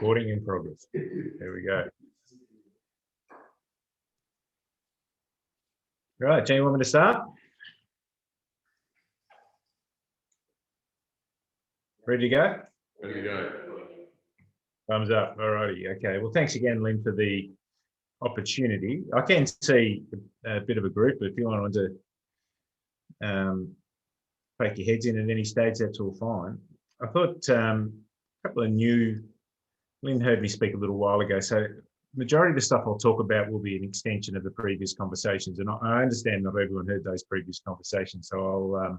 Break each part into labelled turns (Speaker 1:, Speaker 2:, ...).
Speaker 1: Recording in progress. There we go. Right, Jane, you want me to start? Ready to go?
Speaker 2: Ready to go.
Speaker 1: Thumbs up. All righty. Okay. Well, thanks again, Lynn, for the opportunity. I can see a bit of a group, but if you want to poke your heads in at any stage, that's all fine. I thought a couple of new, Lynn heard me speak a little while ago, so majority of the stuff I'll talk about will be an extension of the previous conversations, and I understand not everyone heard those previous conversations, so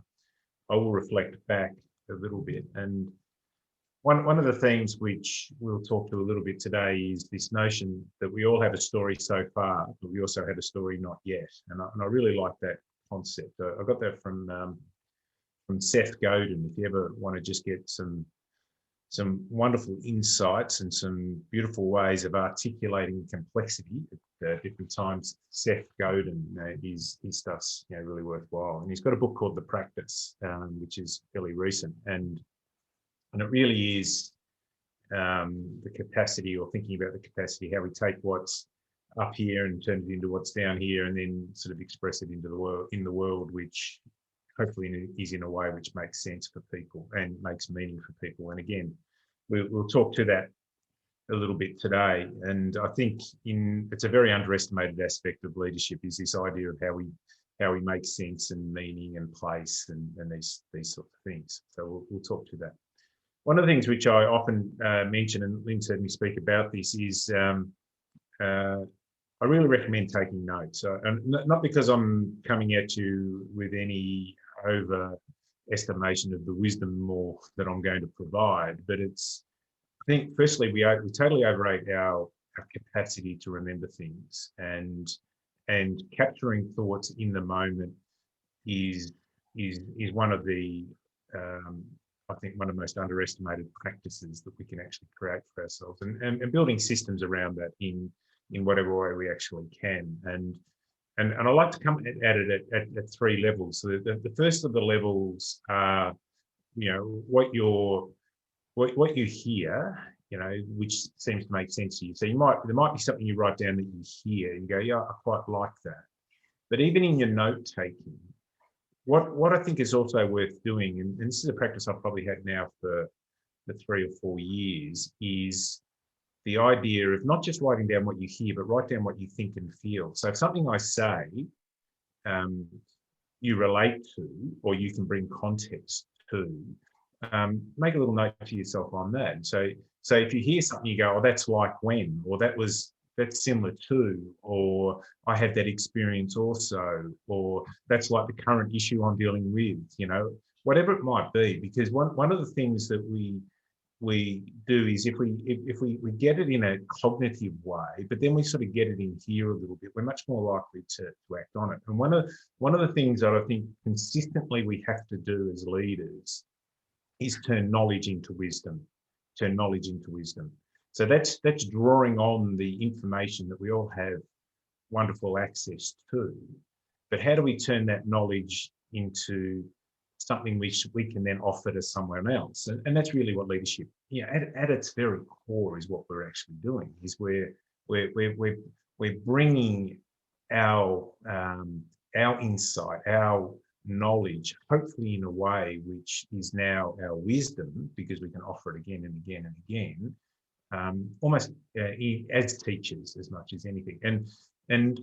Speaker 1: I will reflect back a little bit. And one of the themes which we'll talk to a little bit today is this notion that we all have a story so far, but we also have a story not yet. And I really like that concept. I got that from Seth Godin. If you ever want to just get some wonderful insights and some beautiful ways of articulating complexity at different times, Seth Godin, his stuff's really worthwhile. And he's got a book called The Practice, which is fairly recent, and it really is the capacity, or thinking about the capacity, how we take what's up here and turn it into what's down here, and then sort of express it into the world, which hopefully is in a way which makes sense for people and makes meaning for people. And again, we'll talk to that a little bit today. And I think it's a very underestimated aspect of leadership, is this idea of how we make sense and meaning and place and these sorts of things. So we'll talk to that. One of the things which I often mention, and Lynn's heard me speak about this, is I really recommend taking notes. And not because I'm coming at you with any overestimation of the wisdom more that I'm going to provide, but I think firstly we totally overrate our capacity to remember things, and capturing thoughts in the moment is one of the I think one of the most underestimated practices that we can actually create for ourselves, and building systems around that in whatever way we actually can. And I like to come at it at three levels. So the first of the levels are, what you hear, which seems to make sense to you. So there might be something you write down that you hear and go, yeah, I quite like that. But even in your note taking, what I think is also worth doing, and this is a practice I've probably had now for 3 or 4 years, is the idea of not just writing down what you hear, but write down what you think and feel. So if something I say you relate to, or you can bring context to, make a little note to yourself on that. So if you hear something, you go, oh, that's like when, or that's similar to, or I had that experience also, or that's like the current issue I'm dealing with, whatever it might be. Because one of the things that we do is if we get it in a cognitive way, but then we sort of get it in here a little bit, we're much more likely to act on it. And one of the things that I think consistently we have to do as leaders is turn knowledge into wisdom. So that's drawing on the information that we all have wonderful access to. But how do we turn that knowledge into something which we can then offer to someone else? And that's really what leadership, at its very core, is what we're actually doing. Is we're bringing our insight, our knowledge, hopefully in a way which is now our wisdom, because we can offer it again and again and again, almost as teachers as much as anything. And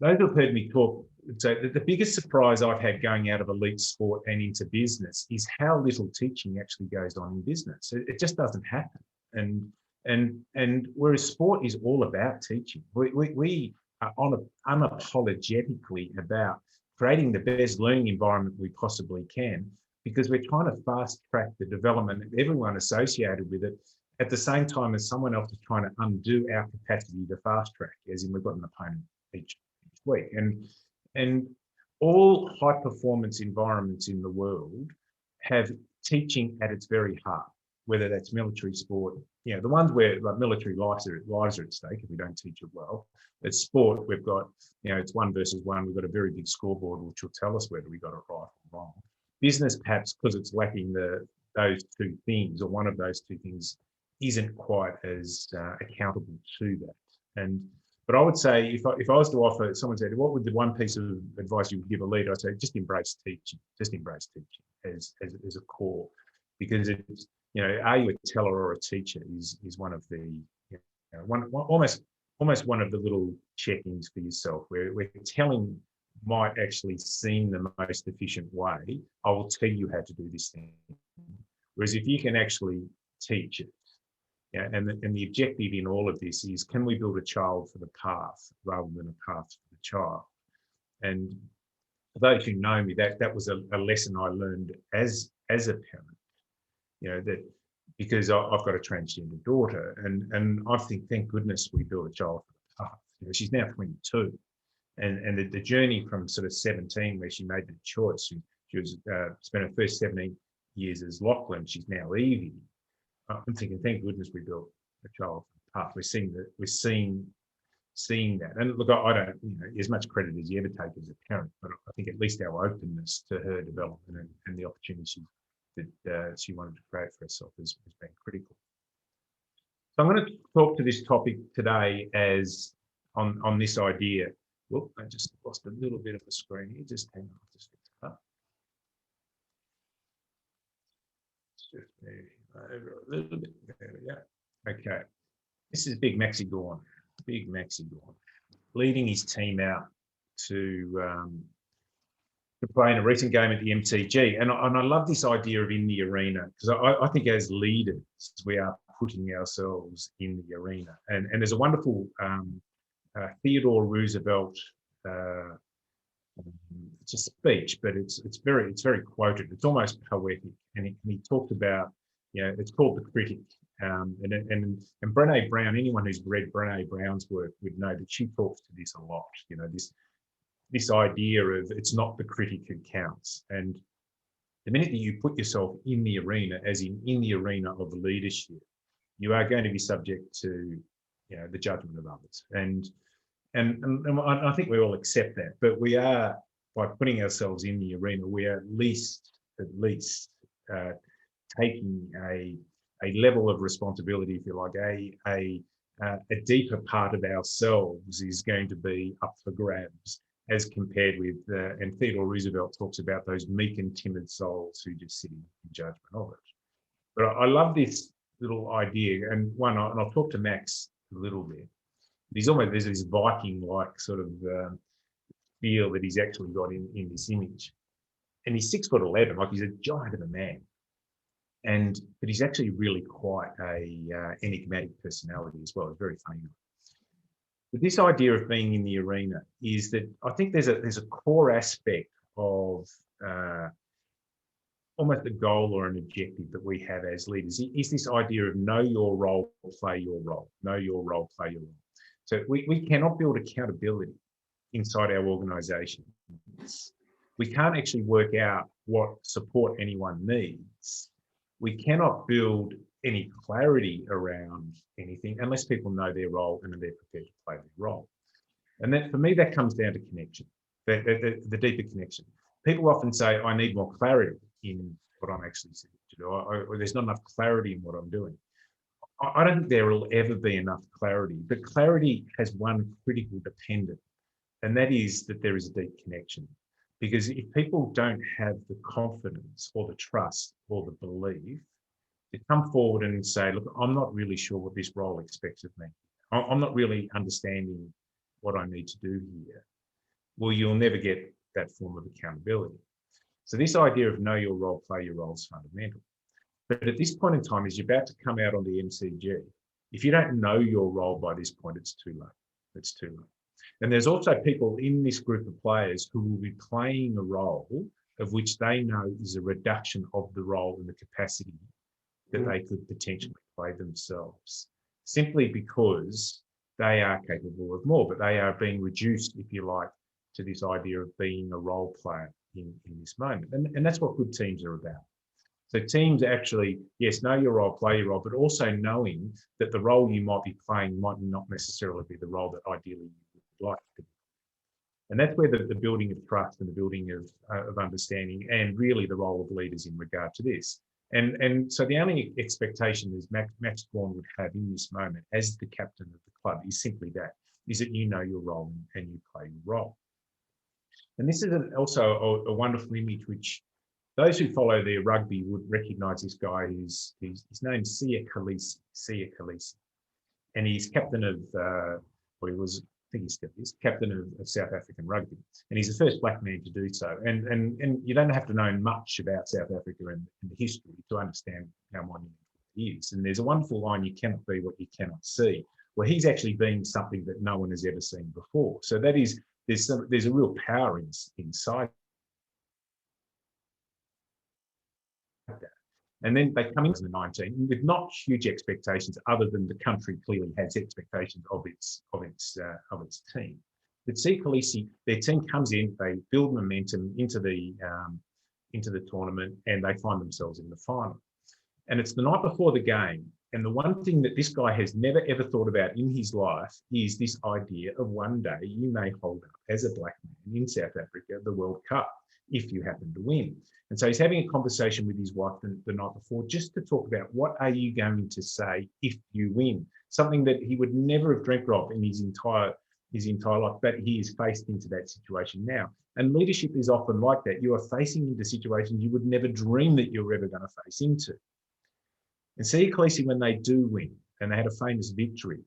Speaker 1: those who've heard me talk, so the biggest surprise I've had going out of elite sport and into business is how little teaching actually goes on in business. It just doesn't happen. And whereas sport is all about teaching, we are unapologetically about creating the best learning environment we possibly can, because we're trying to fast track the development of everyone associated with it, at the same time as someone else is trying to undo our capacity to fast track, as in we've got an opponent each week. And all high performance environments in the world have teaching at its very heart, whether that's military sport, the ones where like military lives are at stake if we don't teach it well. It's sport, we've got, it's 1 versus 1, we've got a very big scoreboard which will tell us whether we got it right or wrong. Business, perhaps because it's lacking those two things, or one of those two things, isn't quite as accountable to that. But I would say if I was to offer, someone said, what would the one piece of advice you would give a leader? I'd say just embrace teaching. Just embrace teaching as a core, because it's, are you a teller or a teacher is one of the almost one of the little check-ins for yourself, where telling might actually seem the most efficient way. I will tell you how to do this thing. Whereas if you can actually teach it, and the objective in all of this is, can we build a child for the path rather than a path for the child? And for those who know me, that was a lesson I learned as a parent, that because I've got a transgender daughter, and I think, thank goodness we built a child for the path. She's now 22, and the journey from sort of 17, where she made the choice, she was spent her first 17 years as Lachlan, she's now Evie. I'm thinking, thank goodness we built a child path. We're seeing that. And look, I don't, as much credit as you ever take as a parent, but I think at least our openness to her development and the opportunities that she wanted to create for herself has been critical. So I'm going to talk to this topic today as on this idea. Whoop, I just lost a little bit of the screen here. Just hang on, just fix it up. Just over a little bit. There we go. Okay. This is Big Maxi Gorn. Big Maxi Gorn, leading his team out to play in a recent game at the MTG. And I love this idea of in the arena, because I think as leaders, we are putting ourselves in the arena. And there's a wonderful Theodore Roosevelt, it's a speech, but it's very quoted. It's almost poetic. And he talked about, it's called The Critic. And Brené Brown, anyone who's read Brené Brown's work would know that she talks to this a lot, this idea of it's not the critic who counts. And the minute that you put yourself in the arena, as in the arena of leadership, you are going to be subject to, the judgment of others. And I think we all accept that, but we are, by putting ourselves in the arena, we are at least taking a level of responsibility, if you like, a deeper part of ourselves is going to be up for grabs, as compared with, and Theodore Roosevelt talks about those meek and timid souls who just sit in judgment of it. But I love this little idea, and I'll talk to Max a little bit. There's this Viking-like sort of feel that he's actually got in this image, and he's 6'11", like he's a giant of a man. But he's actually really quite a enigmatic personality as well. It's very funny. But this idea of being in the arena is that I think there's a core aspect of almost a goal or an objective that we have as leaders, is this idea of know your role, play your role. Know your role, play your role. So we cannot build accountability inside our organisations. We can't actually work out what support anyone needs. We cannot build any clarity around anything unless people know their role and they're prepared to play their role. And that, for me, that comes down to connection, the deeper connection. People often say, I need more clarity in what I'm actually seeking to do, or there's not enough clarity in what I'm doing. I don't think there will ever be enough clarity, but clarity has one critical dependent, and that is that there is a deep connection. Because if people don't have the confidence or the trust or the belief to come forward and say, look, I'm not really sure what this role expects of me. I'm not really understanding what I need to do here. Well, you'll never get that form of accountability. So this idea of know your role, play your role is fundamental. But at this point in time, as you're about to come out on the MCG, if you don't know your role by this point, it's too late. It's too late. And there's also people in this group of players who will be playing a role of which they know is a reduction of the role and the capacity that they could potentially play themselves, simply because they are capable of more, but they are being reduced, if you like, to this idea of being a role player in this moment. And that's what good teams are about. So teams actually, yes, know your role, play your role, but also knowing that the role you might be playing might not necessarily be the role that ideally you would like to be. And that's where the building of trust and the building of understanding, and really the role of leaders in regard to this, And so the only expectation is Max Gawn would have in this moment as the captain of the club is simply that, is that you know your role and you play your role. And this is also a wonderful image which those who follow their rugby would recognise this guy. His name's Sia Khaleesi. And he's captain of, well, he was, I think he still is, captain of South African rugby. And he's the first black man to do so. And you don't have to know much about South Africa and the history to understand how monumental it is. And there's a wonderful line, you cannot be what you cannot see. Well, he's actually been something that no one has ever seen before. So that is, there's a real power inside that. And then they come into the 19 with not huge expectations, other than the country clearly has expectations of its team. But see Khaleesi, their team comes in, they build momentum into the tournament, and they find themselves in the final. And it's the night before the game. And the one thing that this guy has never ever thought about in his life is this idea of one day you may hold up as a black man in South Africa the World Cup if you happen to win. And so he's having a conversation with his wife the night before just to talk about what are you going to say if you win, something that he would never have dreamt of in his entire life, but he is faced into that situation now. And leadership is often like that. You are facing into situations you would never dream that you're ever going to face into. And Sia Khaleesi, when they do win, and they had a famous victory,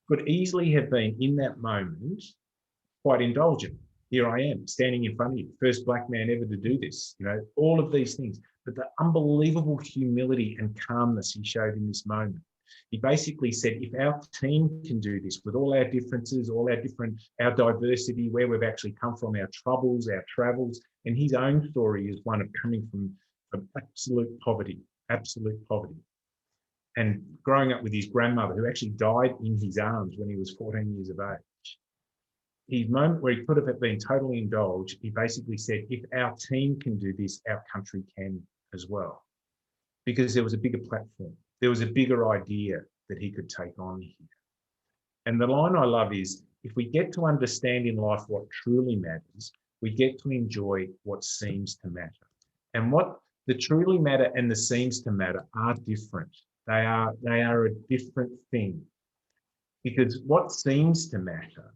Speaker 1: could easily have been in that moment quite indulgent. Here I am, standing in front of you, first black man ever to do this, all of these things. But the unbelievable humility and calmness he showed in this moment. He basically said, if our team can do this with all our differences, our diversity, where we've actually come from, our troubles, our travels, and his own story is one of coming from absolute poverty. And growing up with his grandmother, who actually died in his arms when he was 14 years of age. His moment where he could have been totally indulged, he basically said, if our team can do this, our country can as well. Because there was a bigger platform. There was a bigger idea that he could take on here. And the line I love is, if we get to understand in life what truly matters, we get to enjoy what seems to matter. And what the truly matter and the seems to matter are different. They are a different thing, because what seems to matter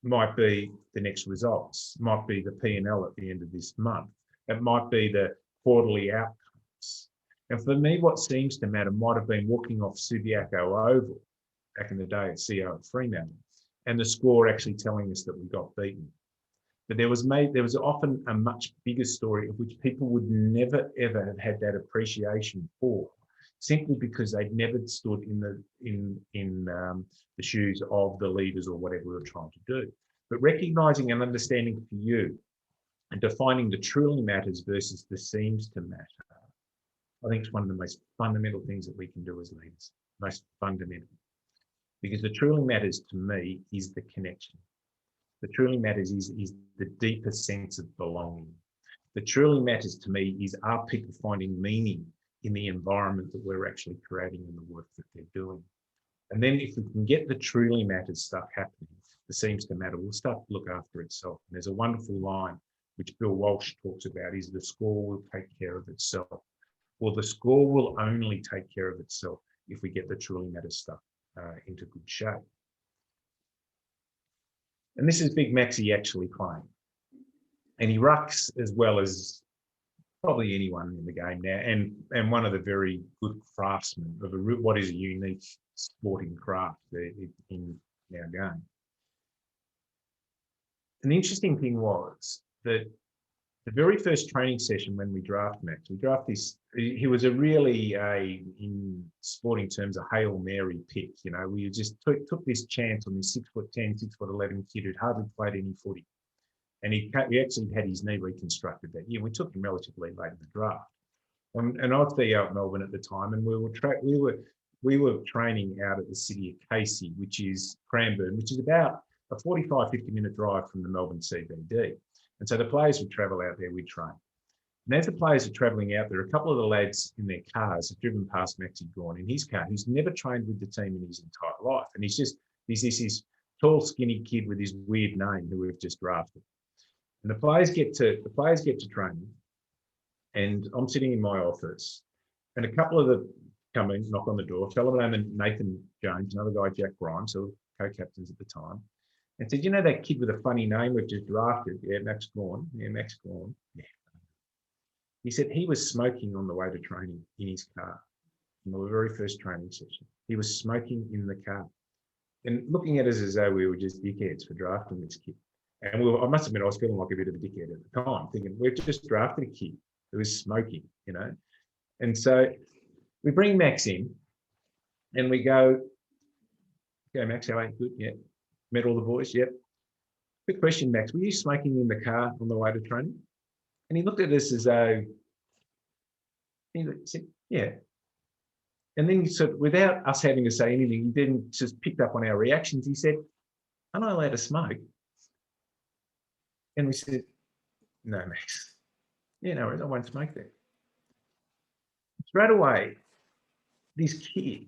Speaker 1: might be the next results, might be the P&L at the end of this month. It might be the quarterly outcomes. And for me, what seems to matter might have been walking off Subiaco Oval back in the day at CO at Fremantle, and the score actually telling us that we got beaten. But there was often a much bigger story of which people would never ever have had that appreciation for, simply because they'd never stood in the shoes of the leaders or whatever we were trying to do. But recognising and understanding for you and defining the truly matters versus the seems to matter, I think it's one of the most fundamental things that we can do as leaders, most fundamental. Because the truly matters to me is the connection. The truly matters is the deeper sense of belonging. The truly matters to me is, are people finding meaning in the environment that we're actually creating and the work that they're doing? And then if we can get the truly matters stuff happening, the seems to matter will start to look after itself. And there's a wonderful line which Bill Walsh talks about, is the score will take care of itself. Well, the score will only take care of itself if we get the truly matters stuff into good shape. And this is Big Maxi actually playing. And he rucks as well as probably anyone in the game now, and one of the very good craftsmen of what is a unique sporting craft in our game. An interesting thing was that the very first training session when we draft Max, he was in sporting terms, a Hail Mary pick. We just took this chance on this 6'10", 6'11" kid who'd hardly played any footy. And he actually had his knee reconstructed that year. We took him relatively late in the draft. And I was there at Melbourne at the time, and we were training out at the city of Casey, which is Cranbourne, which is about a 45, 50-minute drive from the Melbourne CBD. And so the players would travel out there, we'd train. And as the players are travelling out there, a couple of the lads in their cars have driven past Maxi Gawn in his car, who's never trained with the team in his entire life. And he's this tall, skinny kid with his weird name who we've just drafted. And the players get to training, And I'm sitting in my office, and a couple of the come in, knock on the door. A fellow named Nathan Jones, another guy, Jack Grimes, so co-captains at the time, and said, "You know that kid with a funny name we've just drafted? Yeah, Max Gawn. Yeah, Max Gawn. Yeah." He said he was smoking on the way to training in his car in the very first training session. He was smoking in the car and looking at us as though we were just dickheads for drafting this kid. And I must admit, I was feeling like a bit of a dickhead at the time, thinking we've just drafted a kid who was smoking, you know. And so we bring Max in and we go, Max, how are you? Good, yeah. Met all the boys, yep. Quick question, Max, were you smoking in the car on the way to training? And he looked at us as though, he said, yeah. And then he said, without us having to say anything, he then just picked up on our reactions. He said, "Am I allowed to smoke?" And we said, "No, Max. Yeah, no worries, I won't smoke that." Straight away, this kid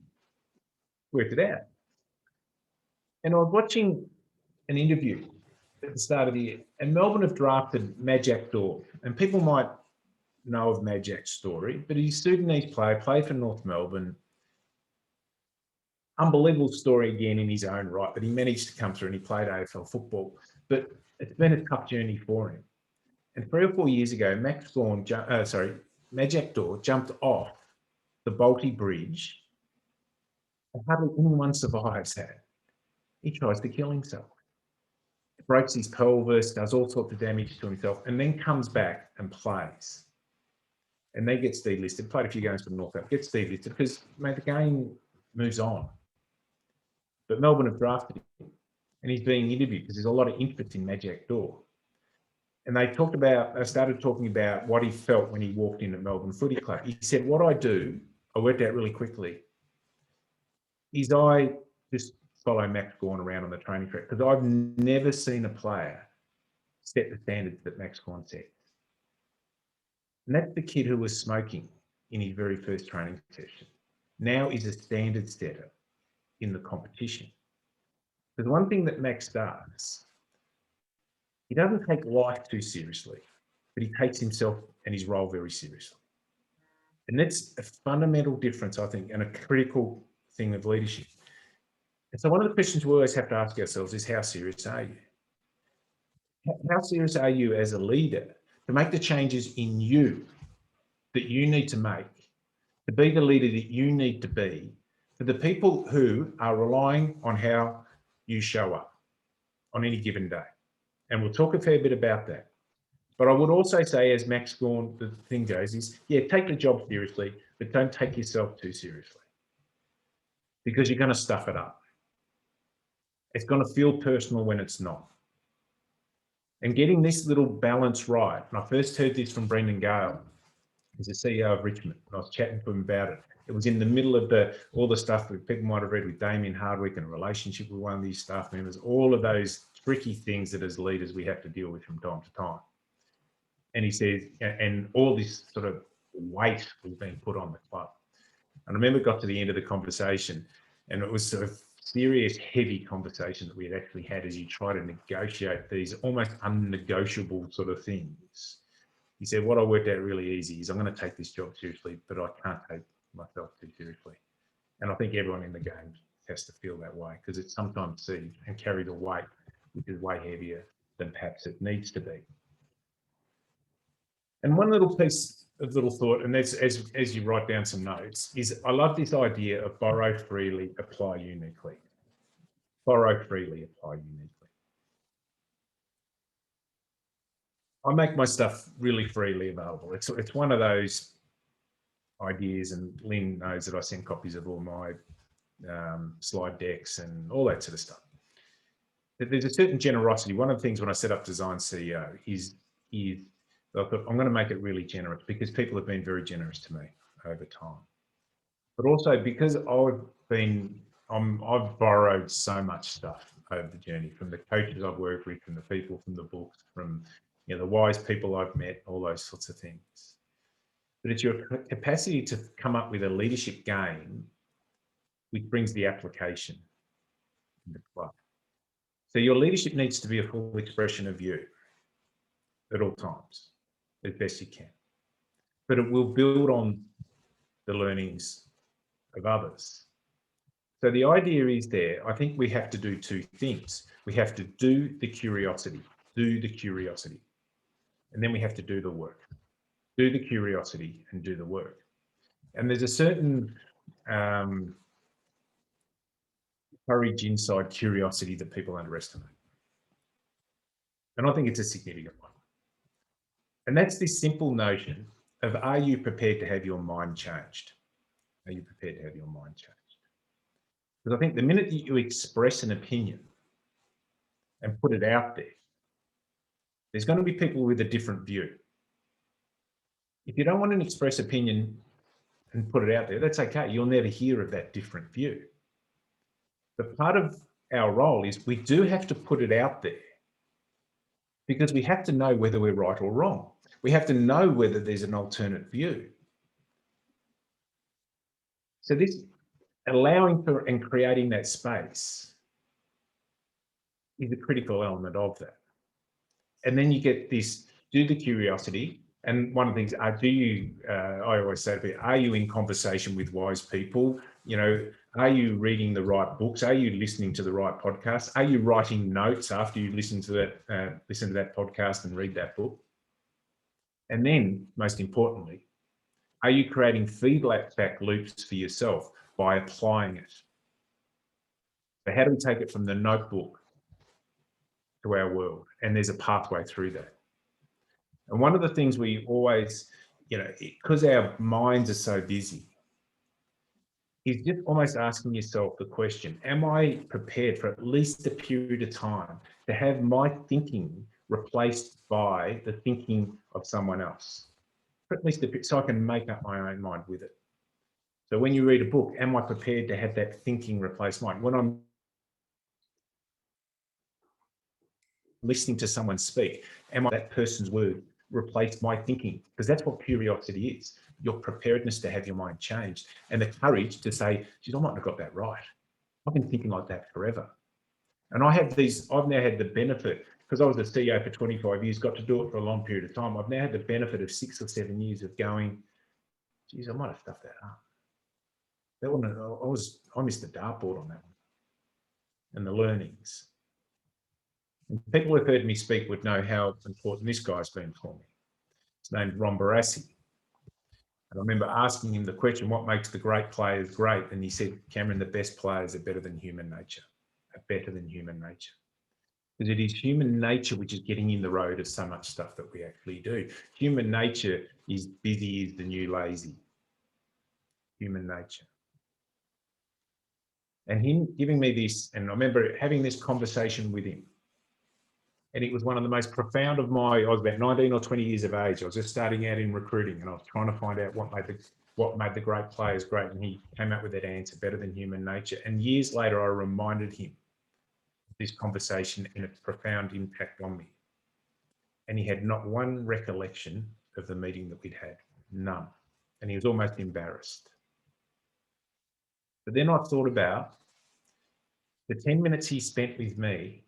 Speaker 1: worked it out. And I was watching an interview at the start of the year, and Melbourne have drafted Majak Daw. And people might know of Majak's story, but he's a Sudanese player, played for North Melbourne. Unbelievable story again in his own right, but he managed to come through and he played AFL football. But it's been a tough journey for him. And 3 or 4 years ago, Majak Daw jumped off the Balti Bridge, and hardly anyone survives that. He tries to kill himself. Breaks his pelvis, does all sorts of damage to himself, and then comes back and plays. And then gets delisted, played a few games for North Melbourne, gets delisted because, mate, the game moves on. But Melbourne have drafted him, and he's being interviewed because there's a lot of interest in Majak Daw. And they started talking about what he felt when he walked in at Melbourne Footy Club. He said, what I do, I worked out really quickly, is I just follow Max Gawn around on the training track because I've never seen a player set the standards that Max Gawn sets. And that's the kid who was smoking in his very first training session. Now is a standard setter in the competition. Because one thing that Max does, he doesn't take life too seriously, but he takes himself and his role very seriously. And that's a fundamental difference, I think, and a critical thing of leadership. And so one of the questions we always have to ask ourselves is, how serious are you? How serious are you as a leader to make the changes in you that you need to make, to be the leader that you need to be for the people who are relying on how you show up on any given day? And we'll talk a fair bit about that. But I would also say, as Max Gawn, the thing goes is, yeah, take the job seriously, but don't take yourself too seriously because you're going to stuff it up. It's going to feel personal when it's not. And getting this little balance right, and I first heard this from Brendan Gale, he's the CEO of Richmond, and I was chatting to him about it. It was in the middle of all the stuff that people might have read with Damien Hardwick and a relationship with one of these staff members, all of those tricky things that as leaders we have to deal with from time to time. And he says, and all this sort of weight was being put on the club. And I remember it got to the end of the conversation, and it was sort of serious, heavy conversation that we had actually had as you try to negotiate these almost unnegotiable sort of things. He said, what I worked out really easy is I'm going to take this job seriously, but I can't take myself too seriously. And I think everyone in the game has to feel that way because it's sometimes perceived and carries a weight which is way heavier than perhaps it needs to be. And one little piece of little thought, and that's as you write down some notes, is I love this idea of borrow freely, apply uniquely. Borrow freely, apply uniquely. I make my stuff really freely available. It's one of those ideas, and Lynn knows that I send copies of all my slide decks and all that sort of stuff. There's a certain generosity. One of the things when I set up Design CEO is I thought I'm going to make it really generous because people have been very generous to me over time. But also because I've borrowed so much stuff over the journey from the coaches I've worked with, from the people, from the books, from the wise people I've met, all those sorts of things. But it's your capacity to come up with a leadership game which brings the application into play. So your leadership needs to be a full expression of you at all times, as best you can. but it will build on the learnings of others. So the idea is there, I think we have to do two things. We have to do the curiosity, and then we have to do the work. Do the curiosity and do the work. And there's a certain courage inside curiosity that people underestimate. And I think it's a significant one. And that's this simple notion of, are you prepared to have your mind changed? Are you prepared to have your mind changed? Because I think the minute that you express an opinion and put it out there, there's going to be people with a different view. If you don't want to express opinion and put it out there, that's okay. You'll never hear of that different view. But part of our role is we do have to put it out there, because we have to know whether we're right or wrong. We have to know whether there's an alternate view. So this allowing for and creating that space is a critical element of that. And then you get this, do the curiosity. And one of the things, I always say to people, are you in conversation with wise people? You know, are you reading the right books? Are you listening to the right podcasts? Are you writing notes after you listen to that podcast and read that book? And then, most importantly, are you creating feedback loops for yourself by applying it? So how do we take it from the notebook to our world? And there's a pathway through that. And one of the things we always, because our minds are so busy, is just almost asking yourself the question, am I prepared for at least a period of time to have my thinking replaced by the thinking of someone else? For at least so I can make up my own mind with it. So when you read a book, am I prepared to have that thinking replace mine? When I'm listening to someone speak, am I that person's word replace my thinking? Because that's what curiosity is. Your preparedness to have your mind changed, and the courage to say, geez, I might not have got that right. I've been thinking like that forever. And I've now had the benefit, because I was a CEO for 25 years, got to do it for a long period of time. I've now had the benefit of 6 or 7 years of going, geez, I might have stuffed that up. That one, I missed the dartboard on that one. And the learnings. And people who've heard me speak would know how important this guy's been for me. His name's Ron Barassi. And I remember asking him the question, what makes the great players great? And he said, Cameron, the best players are better than human nature. Because it is human nature which is getting in the road of so much stuff that we actually do. Human nature is busy is the new lazy. Human nature. And him giving me this, and I remember having this conversation with him. And it was one of the most profound of I was about 19 or 20 years of age. I was just starting out in recruiting, and I was trying to find out what made the great players great. And he came up with that answer, better than human nature. And years later, I reminded him of this conversation and its profound impact on me. And he had not one recollection of the meeting that we'd had, none. And he was almost embarrassed. But then I thought about the 10 minutes he spent with me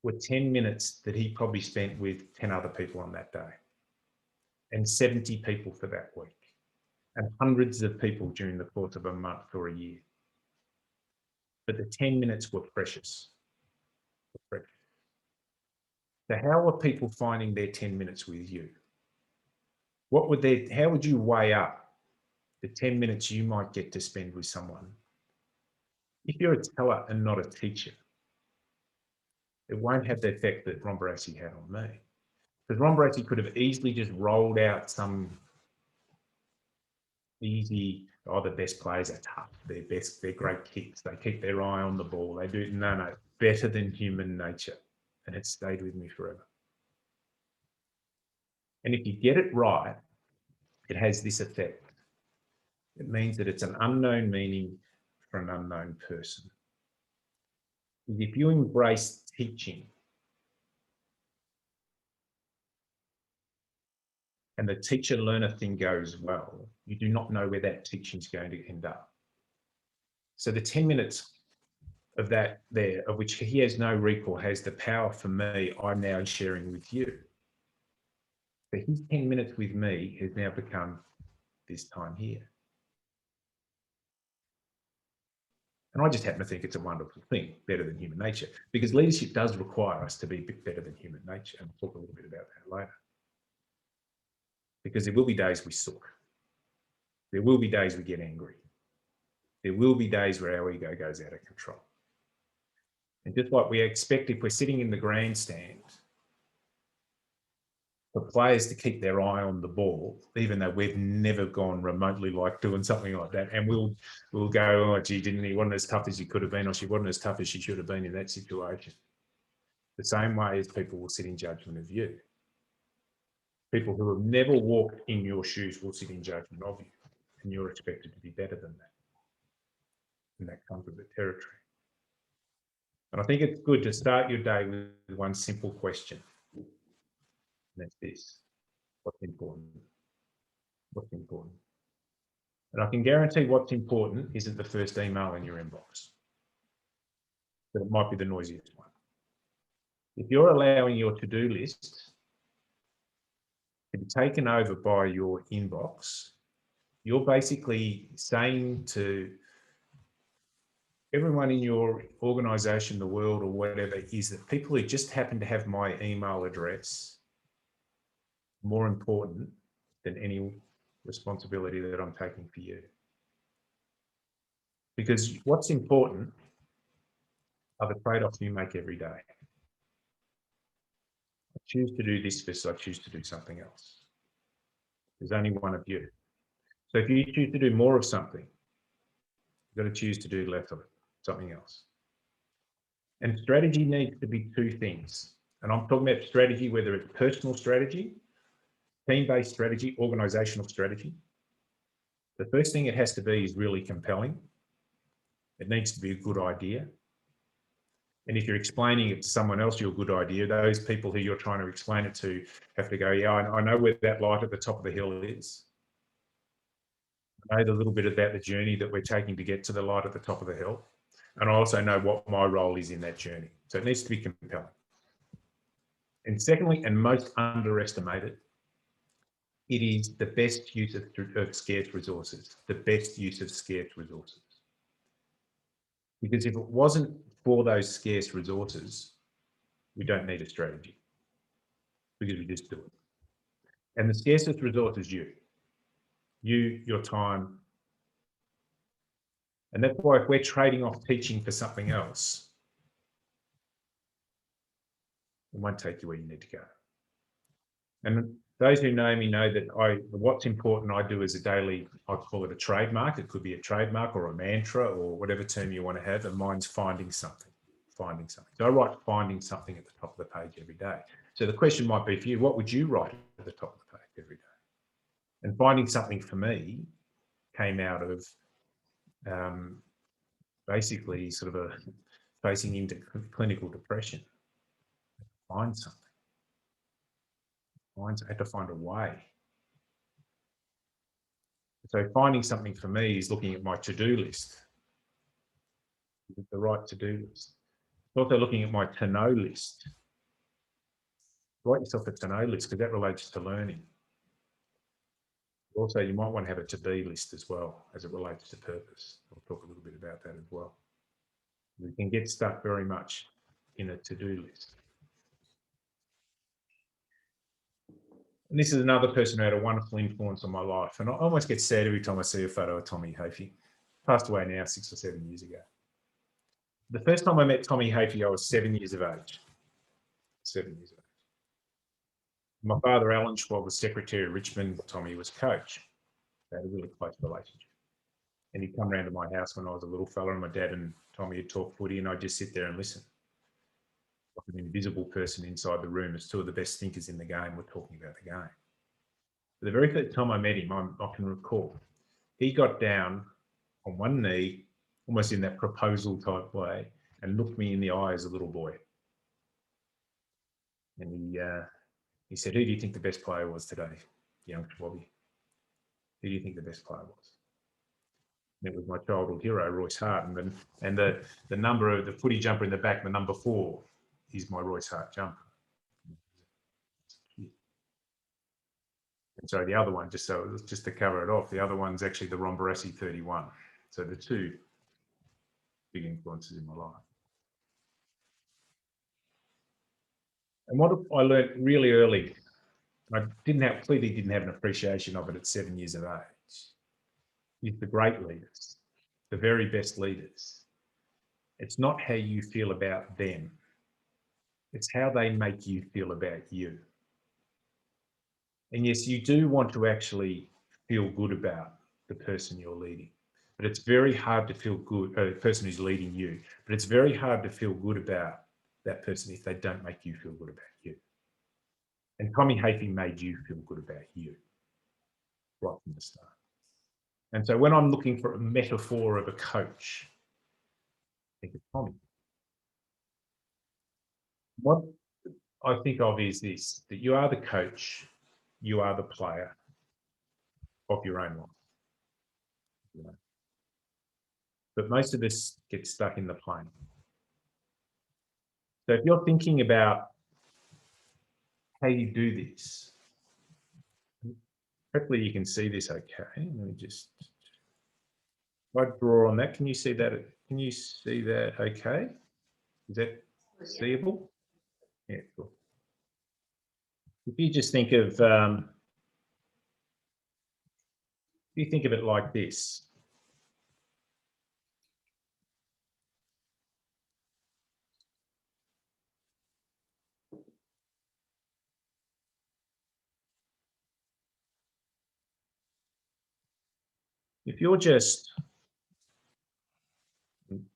Speaker 1: were 10 minutes that he probably spent with 10 other people on that day, and 70 people for that week, and hundreds of people during the course of a month or a year. But the 10 minutes were precious. So how are people finding their 10 minutes with you? How would you weigh up the 10 minutes you might get to spend with someone? If you're a teller and not a teacher, it won't have the effect that Ron Barassi had on me. Because Ron Barassi could have easily just rolled out some easy, the best players are tough, they're great kicks, they keep their eye on the ball, they do, no, better than human nature. And it stayed with me forever. And if you get it right, it has this effect. It means that it's an unknown meaning for an unknown person. If you embrace teaching, and the teacher-learner thing goes well, you do not know where that teaching is going to end up. So the 10 minutes of that there, of which he has no recall, has the power for me, I'm now sharing with you. So his 10 minutes with me has now become this time here. And I just happen to think it's a wonderful thing, better than human nature, because leadership does require us to be a bit better than human nature. And we'll talk a little bit about that later. Because there will be days we suck. There will be days we get angry. There will be days where our ego goes out of control. And just like we expect if we're sitting in the grandstand, for players to keep their eye on the ball, even though we've never gone remotely like doing something like that. And we'll go, oh, gee, he wasn't as tough as he could have been, or she wasn't as tough as she should have been in that situation. The same way as people will sit in judgment of you. People who have never walked in your shoes will sit in judgment of you, and you're expected to be better than that. And that comes with the territory. And I think it's good to start your day with one simple question. And that's this: what's important? What's important? And I can guarantee what's important isn't the first email in your inbox, but it might be the noisiest one. If you're allowing your to-do list to be taken over by your inbox, you're basically saying to everyone in your organisation, the world, or whatever, is that people who just happen to have my email address more important than any responsibility that I'm taking for you. Because what's important are the trade-offs you make every day. I choose to do this versus I choose to do something else. There's only one of you. So if you choose to do more of something, you've got to choose to do less of it, something else. And strategy needs to be two things. And I'm talking about strategy, whether it's personal strategy, team-based strategy, organizational strategy. The first thing it has to be is really compelling. It needs to be a good idea. And if you're explaining it to someone else, your good idea, those people who you're trying to explain it to have to go, yeah, I know where that light at the top of the hill is. I know the little bit about the journey that we're taking to get to the light at the top of the hill. And I also know what my role is in that journey. So it needs to be compelling. And secondly, and most underestimated, it is the best use of scarce resources, the best use of scarce resources. Because if it wasn't for those scarce resources, we don't need a strategy, because we just do it. And the scarcest resource is you, your time. And that's why if we're trading off teaching for something else, it won't take you where you need to go. And those who know me know that what's important I do as a daily, I call it a trademark. It could be a trademark or a mantra or whatever term you want to have, and mine's finding something. So I write finding something at the top of the page every day. So the question might be for you, what would you write at the top of the page every day? And finding something for me came out of basically sort of facing into clinical depression. Find something. I had to find a way. So finding something for me is looking at my to-do list. The right to-do list. Also looking at my to-know list. Write yourself a to-know list because that relates to learning. Also, you might want to have a to-be list as well as it relates to purpose. I'll talk a little bit about that as well. We can get stuck very much in a to-do list. And this is another person who had a wonderful influence on my life. And I almost get sad every time I see a photo of Tommy Hafey. Passed away now 6 or 7 years ago. The first time I met Tommy Hafey, I was 7 years of age. 7 years of age. My father, Alan Schwab, was secretary of Richmond. Tommy was coach. They had a really close relationship. And he'd come round to my house when I was a little fella, and my dad and Tommy would talk footy, and I'd just sit there and listen. Like an invisible person inside the room, as two of the best thinkers in the game were talking about the game. But the very first time I met him, I can recall, he got down on one knee, almost in that proposal type way, and looked me in the eye as a little boy. And he said, "Who do you think the best player was today, young Schwabby? Who do you think the best player was?" And it was my childhood hero, Royce Hart. And the number of the footy jumper in the back, the number 4, is my Royce Hart jumper. Sorry, the other one, just to cover it off, the other one's actually the Romberassi 31. So the two big influences in my life. And what I learned really early, I clearly didn't have an appreciation of it at 7 years of age, is the great leaders, the very best leaders. It's not how you feel about them. It's how they make you feel about you. And yes, you do want to actually feel good about the person you're leading, but it's very hard to feel good, the person who's leading you, but it's very hard to feel good about that person if they don't make you feel good about you. And Tommy Hafey made you feel good about you right from the start. And so when I'm looking for a metaphor of a coach, think of Tommy. What I think of is this, that you are the coach, you are the player of your own life. You know? But most of us get stuck in the playing. So if you're thinking about how you do this, hopefully you can see this okay. Let me just, if I draw on that, can you see that? Can you see that okay? Is that seeable? Yeah, cool. If you just think of, if you think of it like this. If you're just,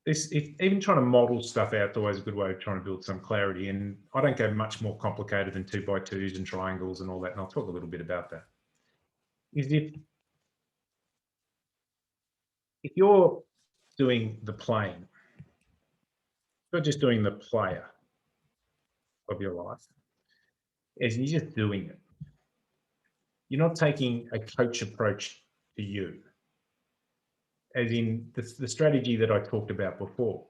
Speaker 1: even trying to model stuff out is always a good way of trying to build some clarity. And I don't go much more complicated than 2x2s and triangles and all that. And I'll talk a little bit about that. Is if you're doing the plane, you're just doing the player of your life, as you're just doing it. You're not taking a coach approach to you, as in the strategy that I talked about before.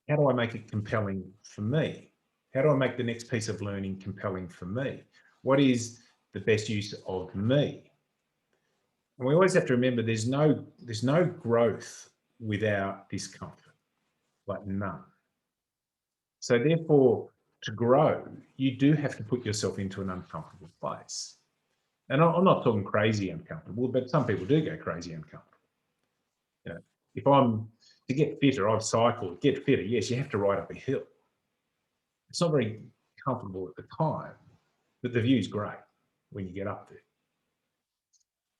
Speaker 1: How do I make it compelling for me? How do I make the next piece of learning compelling for me? What is the best use of me? And we always have to remember there's no growth without discomfort, like none. So therefore, to grow, you do have to put yourself into an uncomfortable place. And I'm not talking crazy uncomfortable, but some people do go crazy uncomfortable. You know, if I'm to get fitter, I've cycled, get fitter. Yes, you have to ride up a hill. It's not very comfortable at the time, but the view's great when you get up there.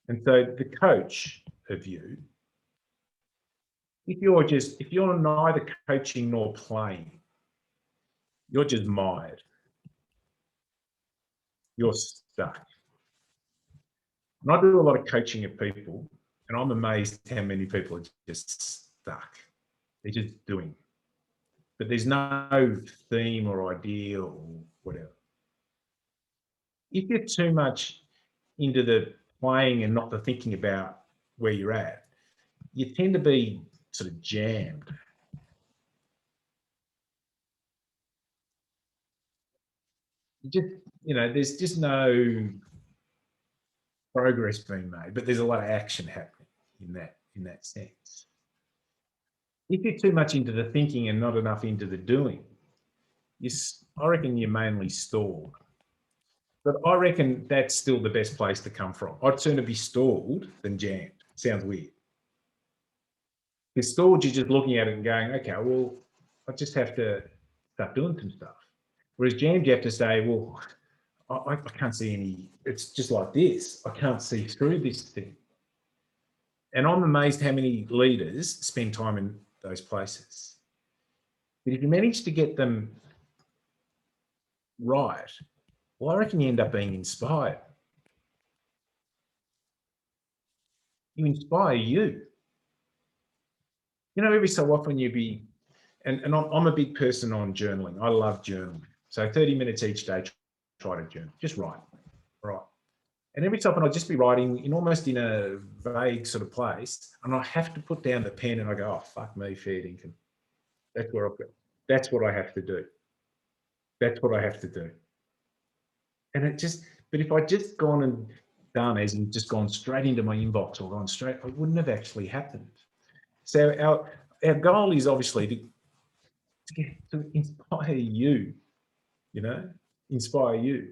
Speaker 1: And so the coach of you, if you're neither coaching nor playing, you're just mired. You're stuck. And I do a lot of coaching of people, and I'm amazed how many people are just stuck. They're just doing. But there's no theme or idea or whatever. If you're too much into the playing and not the thinking about where you're at, you tend to be sort of jammed. There's just no progress being made, but there's a lot of action happening in that sense. If you're too much into the thinking and not enough into the doing, I reckon you're mainly stalled. But I reckon that's still the best place to come from. I'd sooner be stalled than jammed. Sounds weird. Because stalled, you're just looking at it and going, okay, well, I just have to start doing some stuff. Whereas jammed, you have to say, well, I can't see any, it's just like this. I can't see through this thing. And I'm amazed how many leaders spend time in those places. But if you manage to get them right, well, I reckon you end up being inspired. You inspire you. Every so often and I'm a big person on journaling. I love journaling. So 30 minutes each day, try to journal, just write. And every so often I'll just be writing almost in a vague sort of place, and I have to put down the pen and I go, oh, fuck me, fair dinkum. That's where I've got. That's what I have to do. That's what I have to do. And But if I'd just gone and done as in just gone straight into my inbox or gone straight, it wouldn't have actually happened. So our goal is obviously to inspire you, inspire you.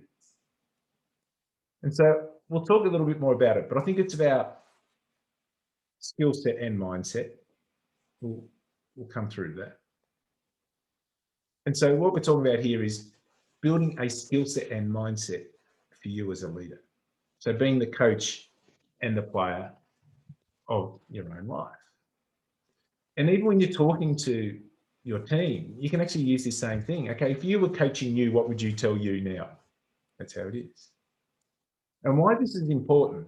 Speaker 1: And so we'll talk a little bit more about it, but I think it's about skill set and mindset. We'll come through that. And so what we're talking about here is building a skill set and mindset for you as a leader. So being the coach and the player of your own life. And even when you're talking to your team, you can actually use this same thing. Okay, if you were coaching you, what would you tell you now? That's how it is. And why this is important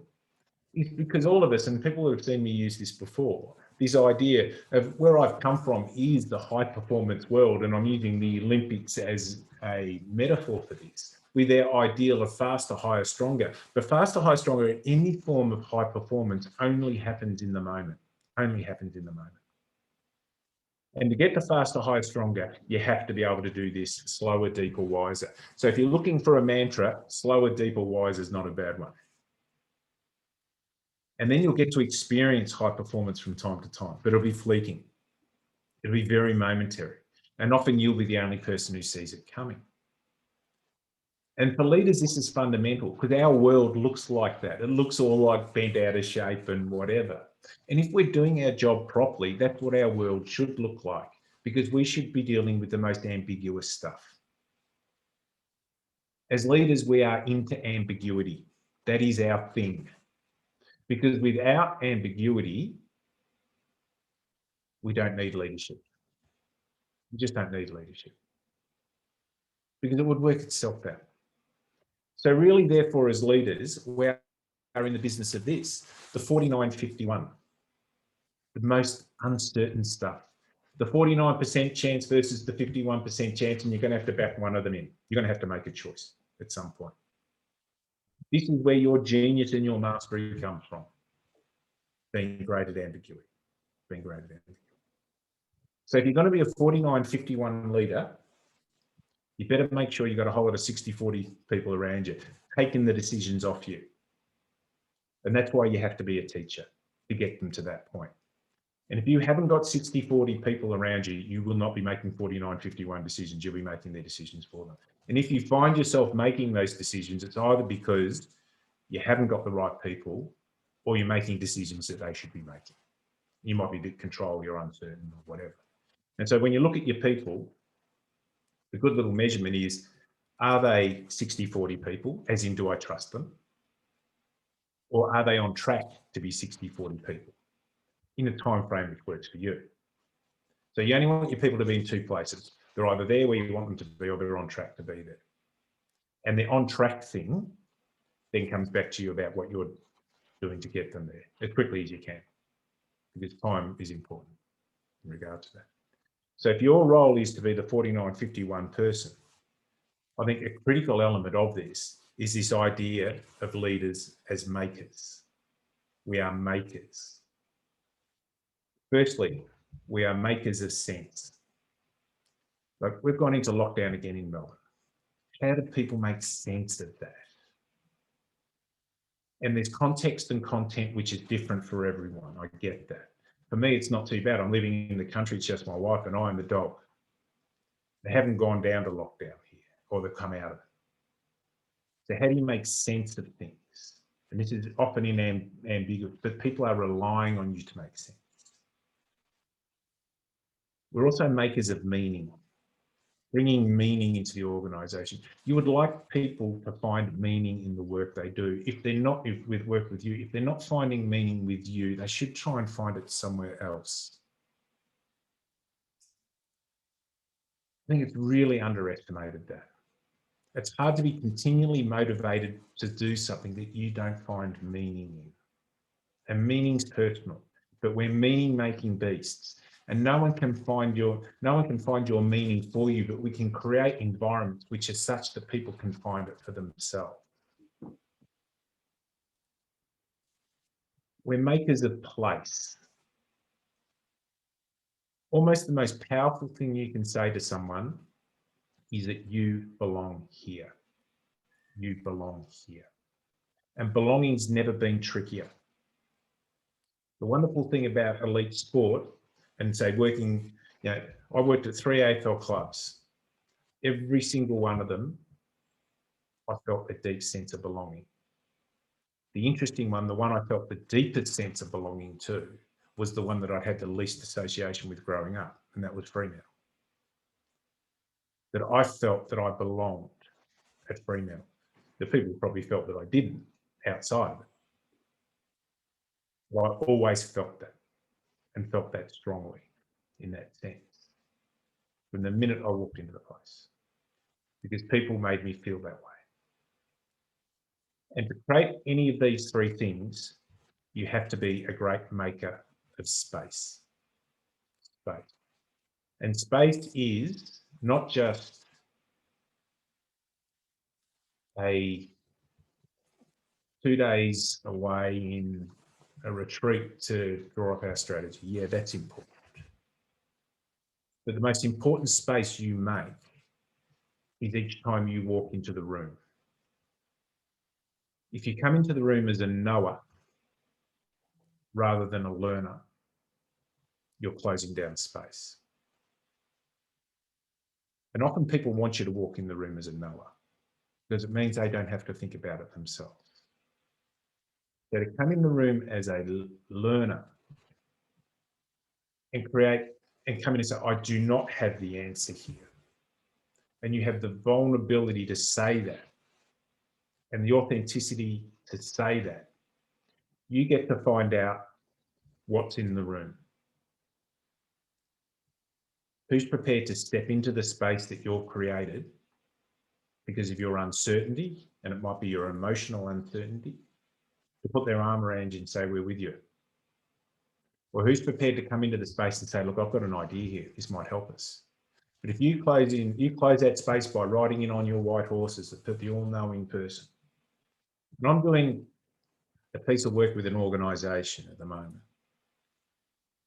Speaker 1: is because all of us, and people who have seen me use this before, this idea of where I've come from is the high performance world, and I'm using the Olympics as a metaphor for this, with their ideal of faster, higher, stronger. But faster, higher, stronger in any form of high performance only happens in the moment, only happens in the moment. And to get to faster, higher, stronger, you have to be able to do this slower, deeper, wiser. So if you're looking for a mantra, slower, deeper, wiser is not a bad one. And then you'll get to experience high performance from time to time, but it'll be fleeting. It'll be very momentary. And often you'll be the only person who sees it coming. And for leaders, this is fundamental because our world looks like that. It looks all like bent out of shape and whatever. And if we're doing our job properly, that's what our world should look like, because we should be dealing with the most ambiguous stuff. As leaders, we are into ambiguity. That is our thing. Because without ambiguity, we don't need leadership. We just don't need leadership because it would work itself out. So really, therefore, as leaders, we are in the business of this, the 49-51, the most uncertain stuff, the 49% chance versus the 51% chance, and you're going to have to back one of them in. You're going to have to make a choice at some point. This is where your genius and your mastery comes from, being great at ambiguity, being great at ambiguity. So if you're going to be a 49-51 leader, you better make sure you've got a whole lot of 60-40 people around you, taking the decisions off you. And that's why you have to be a teacher, to get them to that point. And if you haven't got 60-40 people around you, you will not be making 49-51 decisions. You'll be making their decisions for them. And if you find yourself making those decisions, it's either because you haven't got the right people or you're making decisions that they should be making. You might be a bit control, you're uncertain or whatever. And so when you look at your people, the good little measurement is, are they 60-40 people, as in do I trust them? Or are they on track to be 60-40 people in a time frame which works for you? So you only want your people to be in two places. They're either there where you want them to be or they're on track to be there. And the on track thing then comes back to you about what you're doing to get them there as quickly as you can, because time is important in regard to that. So if your role is to be the 49-51 person, I think a critical element of this is this idea of leaders as makers. We are makers. Firstly, we are makers of sense. Like we've gone into lockdown again in Melbourne. How do people make sense of that? And there's context and content which is different for everyone. I get that. For me, it's not too bad. I'm living in the country. It's just my wife and I and the dog. They haven't gone down to lockdown here, or they've come out of it. So how do you make sense of things? And this is often in ambiguous, but people are relying on you to make sense. We're also makers of meaning, bringing meaning into the organisation. You would like people to find meaning in the work they do. If they're not work with you, if they're not finding meaning with you, they should try and find it somewhere else. I think it's really underestimated that. It's hard to be continually motivated to do something that you don't find meaning in. And meaning's personal, but we're meaning-making beasts. And no one can find your meaning for you, but we can create environments which are such that people can find it for themselves. We're makers of place. Almost the most powerful thing you can say to someone is that you belong here. you belong here. And belonging's never been trickier. The wonderful thing about elite sport and say working, I worked at 3 AFL clubs. Every single one of them, I felt a deep sense of belonging. The interesting one, the one I felt the deepest sense of belonging to, was the one that I had the least association with growing up, and that was Fremantle. That I felt that I belonged at Fremantle. The people probably felt that I didn't outside of it. Well, I always felt that and felt that strongly in that sense from the minute I walked into the place, because people made me feel that way. And to create any of these three things, you have to be a great maker of space. Space. And space is not just a 2 days away in a retreat to draw up our strategy. Yeah, that's important. But the most important space you make is each time you walk into the room. If you come into the room as a knower rather than a learner, you're closing down space. And often people want you to walk in the room as a knower because it means they don't have to think about it themselves. So to come in the room as a learner and come in and say, I do not have the answer here. And you have the vulnerability to say that and the authenticity to say that, you get to find out what's in the room. Who's prepared to step into the space that you're created because of your uncertainty, and it might be your emotional uncertainty, to put their arm around you and say, we're with you. Or who's prepared to come into the space and say, look, I've got an idea here, this might help us. But if you close that space by riding in on your white horses, the all-knowing person. And I'm doing a piece of work with an organisation at the moment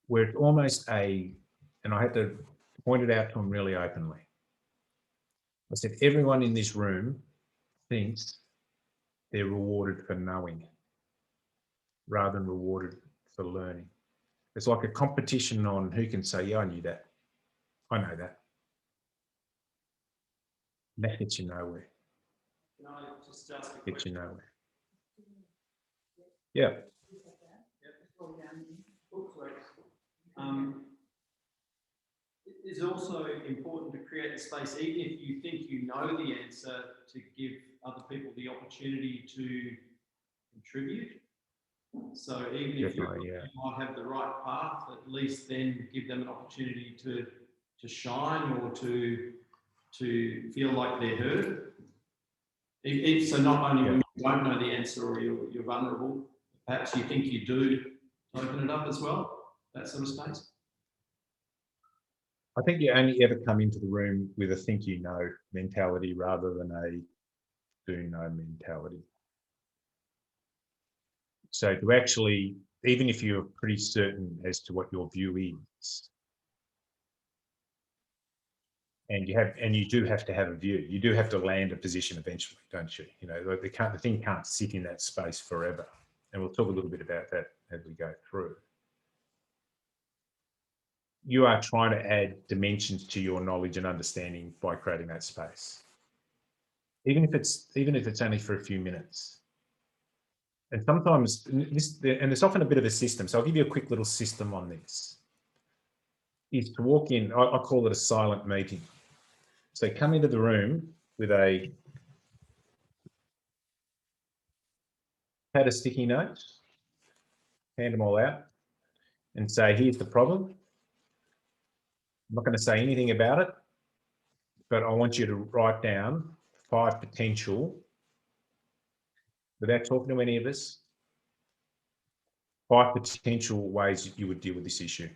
Speaker 1: where it's almost and I had to point it out to them really openly. I said, everyone in this room thinks they're rewarded for knowing rather than rewarded for learning. It's like a competition on who can say, yeah, I knew that. I know that. And that gets you nowhere.
Speaker 2: Can I just ask a
Speaker 1: Gets you
Speaker 2: question?
Speaker 1: nowhere. Yeah.
Speaker 2: It is also important to create the space, even if you think you know the answer, to give other people the opportunity to contribute. So even if you might have the right path, at least then give them an opportunity to shine or to feel like they're heard. So not only when you don't know the answer or you're vulnerable, perhaps you think you do, open it up as well, that sort of space.
Speaker 1: I think you only ever come into the room with a think you know mentality rather than a do know mentality. So to actually, even if you're pretty certain as to what your view is, and you do have to have a view, you do have to land a position eventually, don't you? You know, the thing can't sit in that space forever. And we'll talk a little bit about that as we go through. You are trying to add dimensions to your knowledge and understanding by creating that space, even if it's only for a few minutes. And sometimes, and there's often a bit of a system. So I'll give you a quick little system on this. Is to walk in. I call it a silent meeting. So come into the room with a pad of sticky notes, hand them all out, and say, here's the problem. I'm not going to say anything about it, but I want you to write down 5 potential, without talking to any of us, 5 potential ways that you would deal with this issue.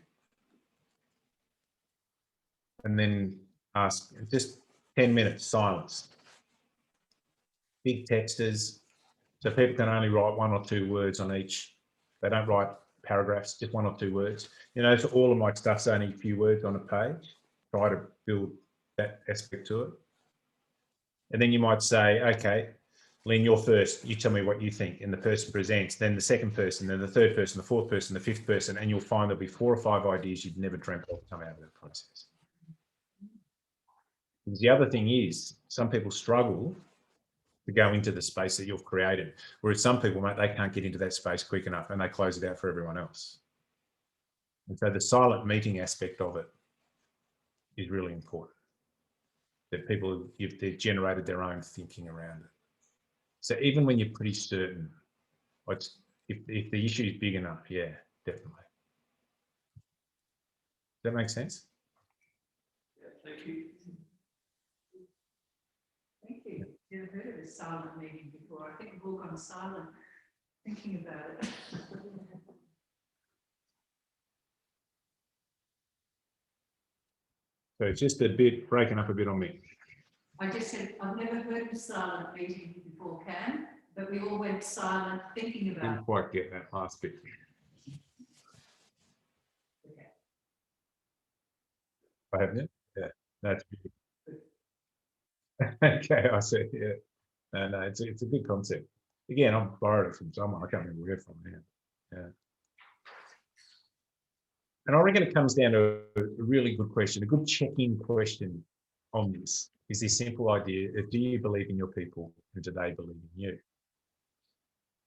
Speaker 1: And then ask, just 10 minutes, silence. Big texters, so people can only write 1 or 2 words on each. They don't write paragraphs, just 1 or 2 words. You know, so all of my stuff's only a few words on a page. Try to build that aspect to it. And then you might say, okay, Lynn, you're first. You tell me what you think. And the person presents, then the second person, then the third person, the fourth person, the fifth person, and you'll find there'll be 4 or 5 ideas you'd never dreamt of come out of that process. Because the other thing is, some people struggle to go into the space that you've created. Whereas some people, mate, they can't get into that space quick enough and they close it out for everyone else. And so the silent meeting aspect of it is really important. That people, they've generated their own thinking around it. So even when you're pretty certain, if the issue is big enough, yeah, definitely. Does that make sense?
Speaker 2: Yeah, thank you.
Speaker 3: Thank you. Never heard of a silent meeting before. I think we've all gone silent thinking about it.
Speaker 1: So it's just a bit breaking up a bit on me.
Speaker 3: I just said, I've never heard of a silent meeting before, Cam, but we all went silent thinking about
Speaker 1: Didn't
Speaker 3: it.
Speaker 1: quite get that last bit.
Speaker 3: Okay.
Speaker 1: I haven't yet? Yeah, that's good. Okay, I see. Yeah, no, it's a good concept. Again, I've borrowed it from someone. I can't remember where from now. Yeah. And I reckon it comes down to a really good question, a good check-in question on this is this simple idea of, do you believe in your people and do they believe in you?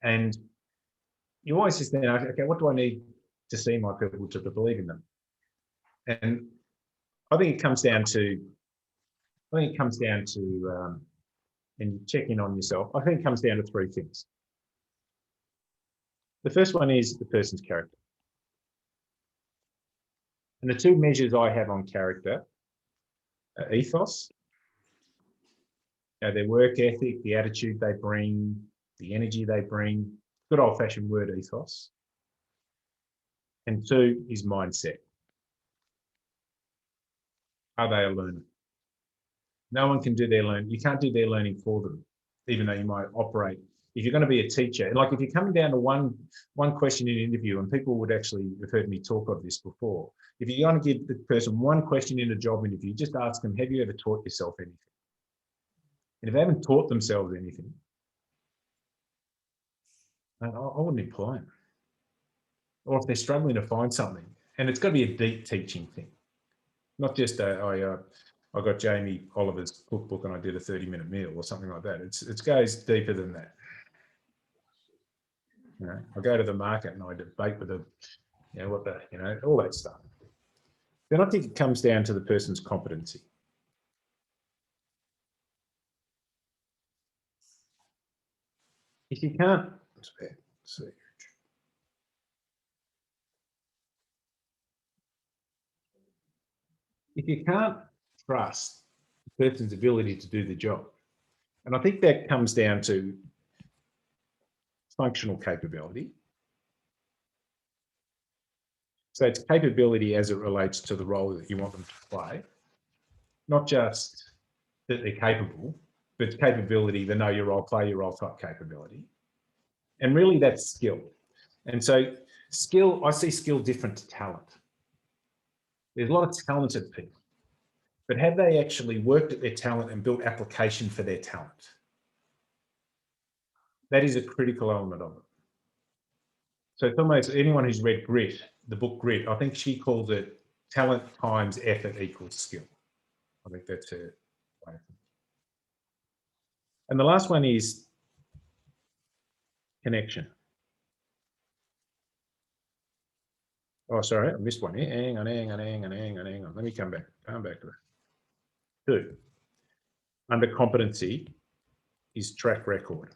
Speaker 1: And you always just think, okay, what do I need to see my people to believe in them? And I think it comes down to, and you check in on yourself, I think it comes down to 3 things. The first one is the person's character. And the 2 measures I have on character are ethos, their work ethic, the attitude they bring, the energy they bring, good old-fashioned word ethos. And 2 is mindset. Are they a learner? No one can do their learning. You can't do their learning for them, even though you might operate. If you're going to be a teacher, like if you're coming down to one question in an interview, and people would actually have heard me talk of this before, if you're going to give the person one question in a job interview, just ask them, have you ever taught yourself anything? And if they haven't taught themselves anything, I wouldn't employ them. Or if they're struggling to find something, and it's got to be a deep teaching thing, not just I got Jamie Oliver's cookbook and I did a 30-minute meal or something like that. It goes deeper than that. You know, I go to the market and I debate with all that stuff. Then I think it comes down to the person's competency. If you can't, if you can't trust the person's ability to do the job, and I think that comes down to functional capability. So it's capability as it relates to the role that you want them to play, not just that they're capable, but it's capability, the know your role, play your role type capability. And really that's skill. And so skill, I see skill different to talent. There's a lot of talented people, but have they actually worked at their talent and built application for their talent? That is a critical element of it. So it's almost anyone who's read Grit, the book Grit, I think she calls it talent times effort equals skill. I think that's her way. And the last one is connection. Oh, sorry, I missed one here. Hang on. Let me come back to that. 2, under competency is track record.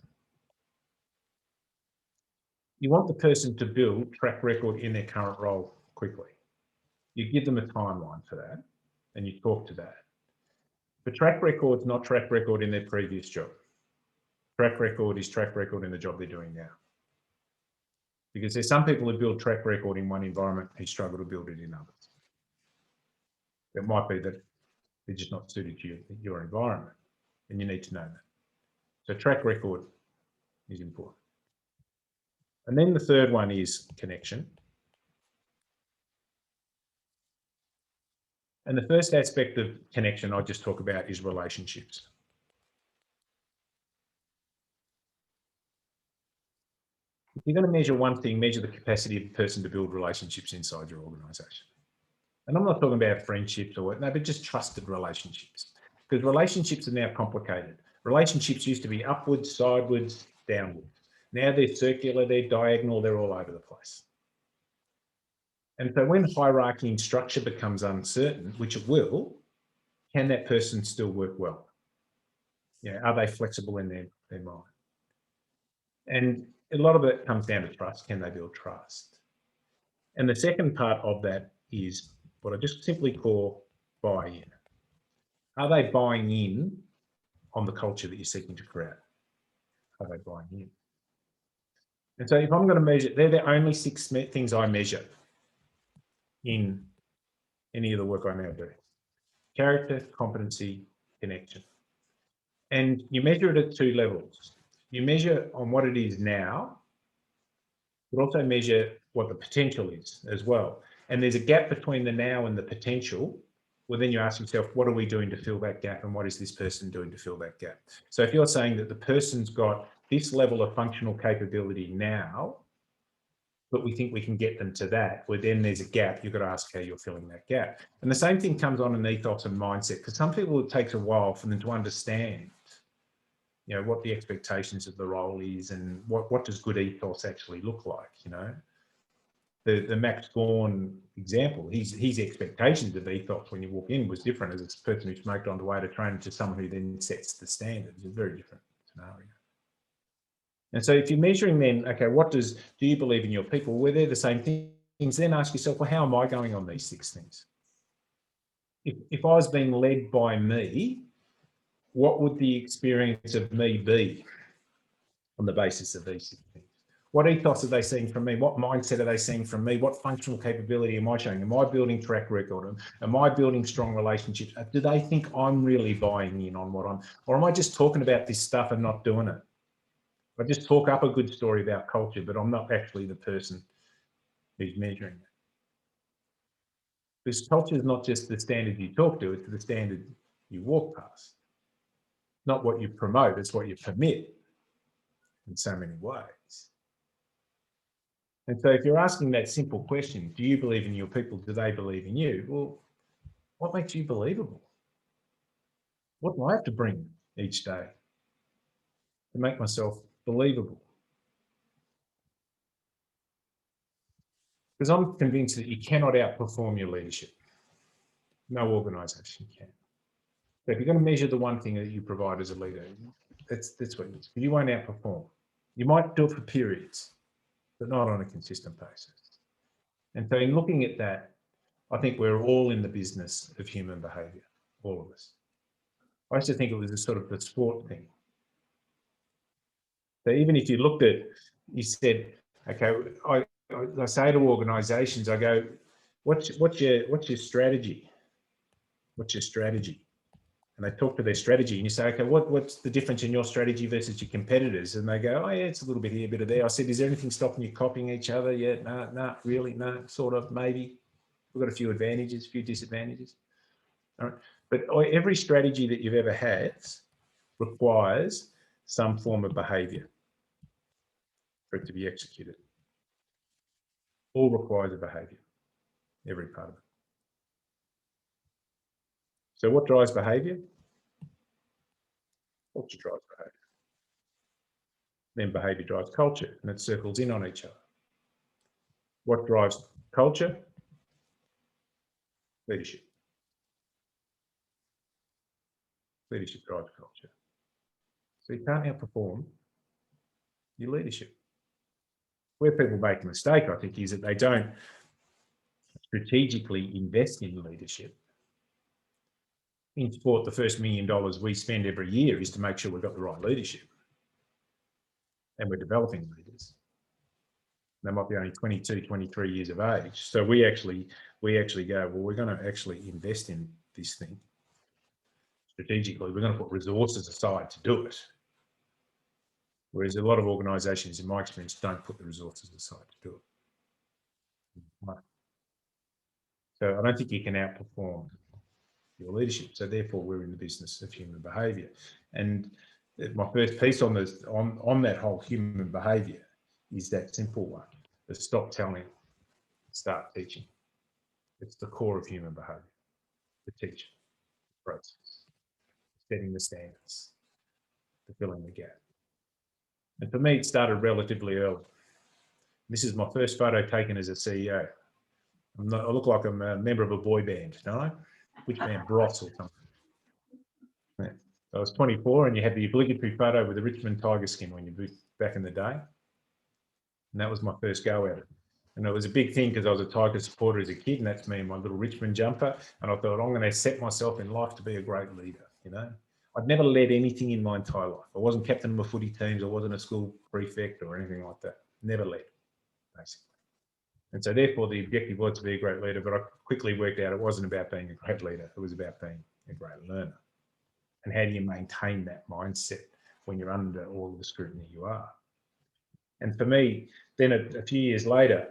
Speaker 1: You want the person to build track record in their current role quickly. You give them a timeline for that and you talk to that. But track record's not track record in their previous job. Track record is track record in the job they're doing now. Because there's some people who build track record in one environment who struggle to build it in others. It might be that they're just not suited to your environment, and you need to know that. So track record is important. And then the third one is connection. And the first aspect of connection I just talk about is relationships. if you're going to measure one thing, measure the capacity of the person to build relationships inside your organisation. And I'm not talking about friendships or what, no, but just trusted relationships. Because relationships are now complicated. Relationships used to be upwards, sideways, downwards. Now they're circular, they're diagonal, they're all over the place. And so when hierarchy and structure becomes uncertain, which it will, can that person still work well? You know, are they flexible in their mind? And a lot of it comes down to trust. Can they build trust? And the second part of that is what I just simply call buy-in. Are they buying in on the culture that you're seeking to create? Are they buying in? And so if I'm going to measure, they're the only 6 things I measure in any of the work I now do. Character, competency, connection. And you measure it at 2 levels. You measure on what it is now, but also measure what the potential is as well. And there's a gap between the now and the potential. Well, then you ask yourself, what are we doing to fill that gap? And what is this person doing to fill that gap? So if you're saying that the person's got this level of functional capability now, but we think we can get them to that, well, then there's a gap. You've got to ask how you're filling that gap. And the same thing comes on an ethos and mindset, because some people, it takes a while for them to understand, you know, what the expectations of the role is and what does good ethos actually look like, you know. The Max Gorn example, his expectations of ethos when you walk in was different as a person who smoked on the way to training to someone who then sets the standards. It's a very different scenario. And so if you're measuring then, okay, do you believe in your people? Well, they're the same things. Then ask yourself, well, how am I going on these 6 things? If I was being led by me, what would the experience of me be on the basis of these 6 things? What ethos are they seeing from me? What mindset are they seeing from me? What functional capability am I showing? Am I building track record? Am I building strong relationships? Do they think I'm really buying in on or am I just talking about this stuff and not doing it? I just talk up a good story about culture, but I'm not actually the person who's measuring it. Because culture is not just the standard you talk to, it's the standard you walk past. Not what you promote, it's what you permit in so many ways. And so if you're asking that simple question, do you believe in your people? Do they believe in you? Well, what makes you believable? What do I have to bring each day to make myself believable? Because I'm convinced that you cannot outperform your leadership. No organisation can. So if you're going to measure the one thing that you provide as a leader, that's what it is. You won't outperform. You might do it for periods, but not on a consistent basis. And so in looking at that, I think we're all in the business of human behaviour, all of us. I used to think it was a sort of the sport thing. So even if you looked at, you said, okay, I say to organisations, I go, what's your strategy? What's your strategy? And they talk to their strategy and you say, okay, what's the difference in your strategy versus your competitors? And they go, oh yeah, it's a little bit here, a bit of there. I said, is there anything stopping you copying each other? Yeah, no, really, no, sort of, maybe. We've got a few advantages, a few disadvantages. All right. But every strategy that you've ever had requires some form of behaviour for it to be executed. All requires a behaviour, every part of it. So what drives behaviour? Culture drives behaviour. Then behaviour drives culture and it circles in on each other. What drives culture? Leadership. Leadership drives culture. So you can't outperform your leadership. Where people make a mistake, I think, is that they don't strategically invest in leadership. In sport, the first $1 million we spend every year is to make sure we've got the right leadership. And we're developing leaders. They might be only 22, 23 years of age. So we actually go, well, we're going to actually invest in this thing strategically. We're going to put resources aside to do it. Whereas a lot of organisations, in my experience, don't put the resources aside to do it. So I don't think you can outperform your leadership. So therefore, we're in the business of human behaviour. And my first piece on this, on that whole human behaviour, is that simple one. The stop telling, start teaching. It's the core of human behaviour. The teaching process, setting the standards, the filling the gap. And for me, it started relatively early. This is my first photo taken as a CEO. I look like I'm a member of a boy band, don't I? Which band? Bros or something. Yeah. I was 24 and you had the obligatory photo with the Richmond Tiger skin when you moved back in the day. And that was my first go at it. And it was a big thing because I was a Tiger supporter as a kid, and that's me in my little Richmond jumper. And I thought, I'm going to set myself in life to be a great leader, you know. I'd never led anything in my entire life. I wasn't captain of my footy teams. I wasn't a school prefect or anything like that. Never led, basically. And so therefore the objective was to be a great leader, but I quickly worked out it wasn't about being a great leader. It was about being a great learner. And how do you maintain that mindset when you're under all of the scrutiny you are? And for me, then a few years later,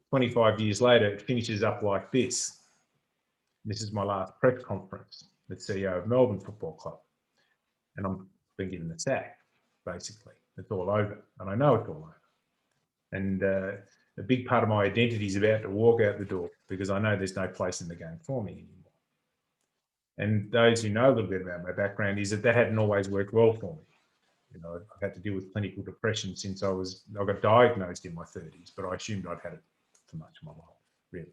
Speaker 1: 25 years later, it finishes up like this. This is my last press conference, the CEO of Melbourne Football Club. And I'm been given the sack, basically. It's all over. And I know it's all over. And a big part of my identity is about to walk out the door because I know there's no place in the game for me anymore. And those who know a little bit about my background is that hadn't always worked well for me. You know, I've had to deal with clinical depression since I got diagnosed in my 30s, but I assumed I'd had it for much of my life, really.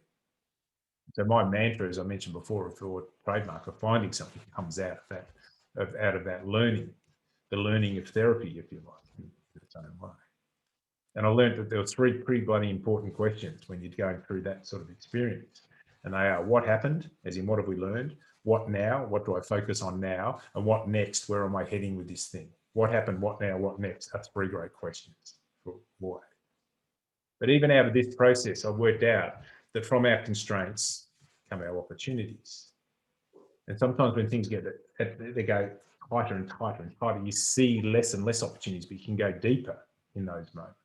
Speaker 1: So my mantra, as I mentioned before, for trademark, of finding something comes out of that learning, the learning of therapy, if you like, in its own way. And I learned that there were three pretty bloody important questions when you're going through that sort of experience. And they are, what happened, as in what have we learned? What now? What do I focus on now? And what next? Where am I heading with this thing? What happened? What now? What next? That's three great questions for why. But even out of this process, I worked out that from our constraints come our opportunities. And sometimes when things they go tighter and tighter and tighter, you see less and less opportunities, but you can go deeper in those moments.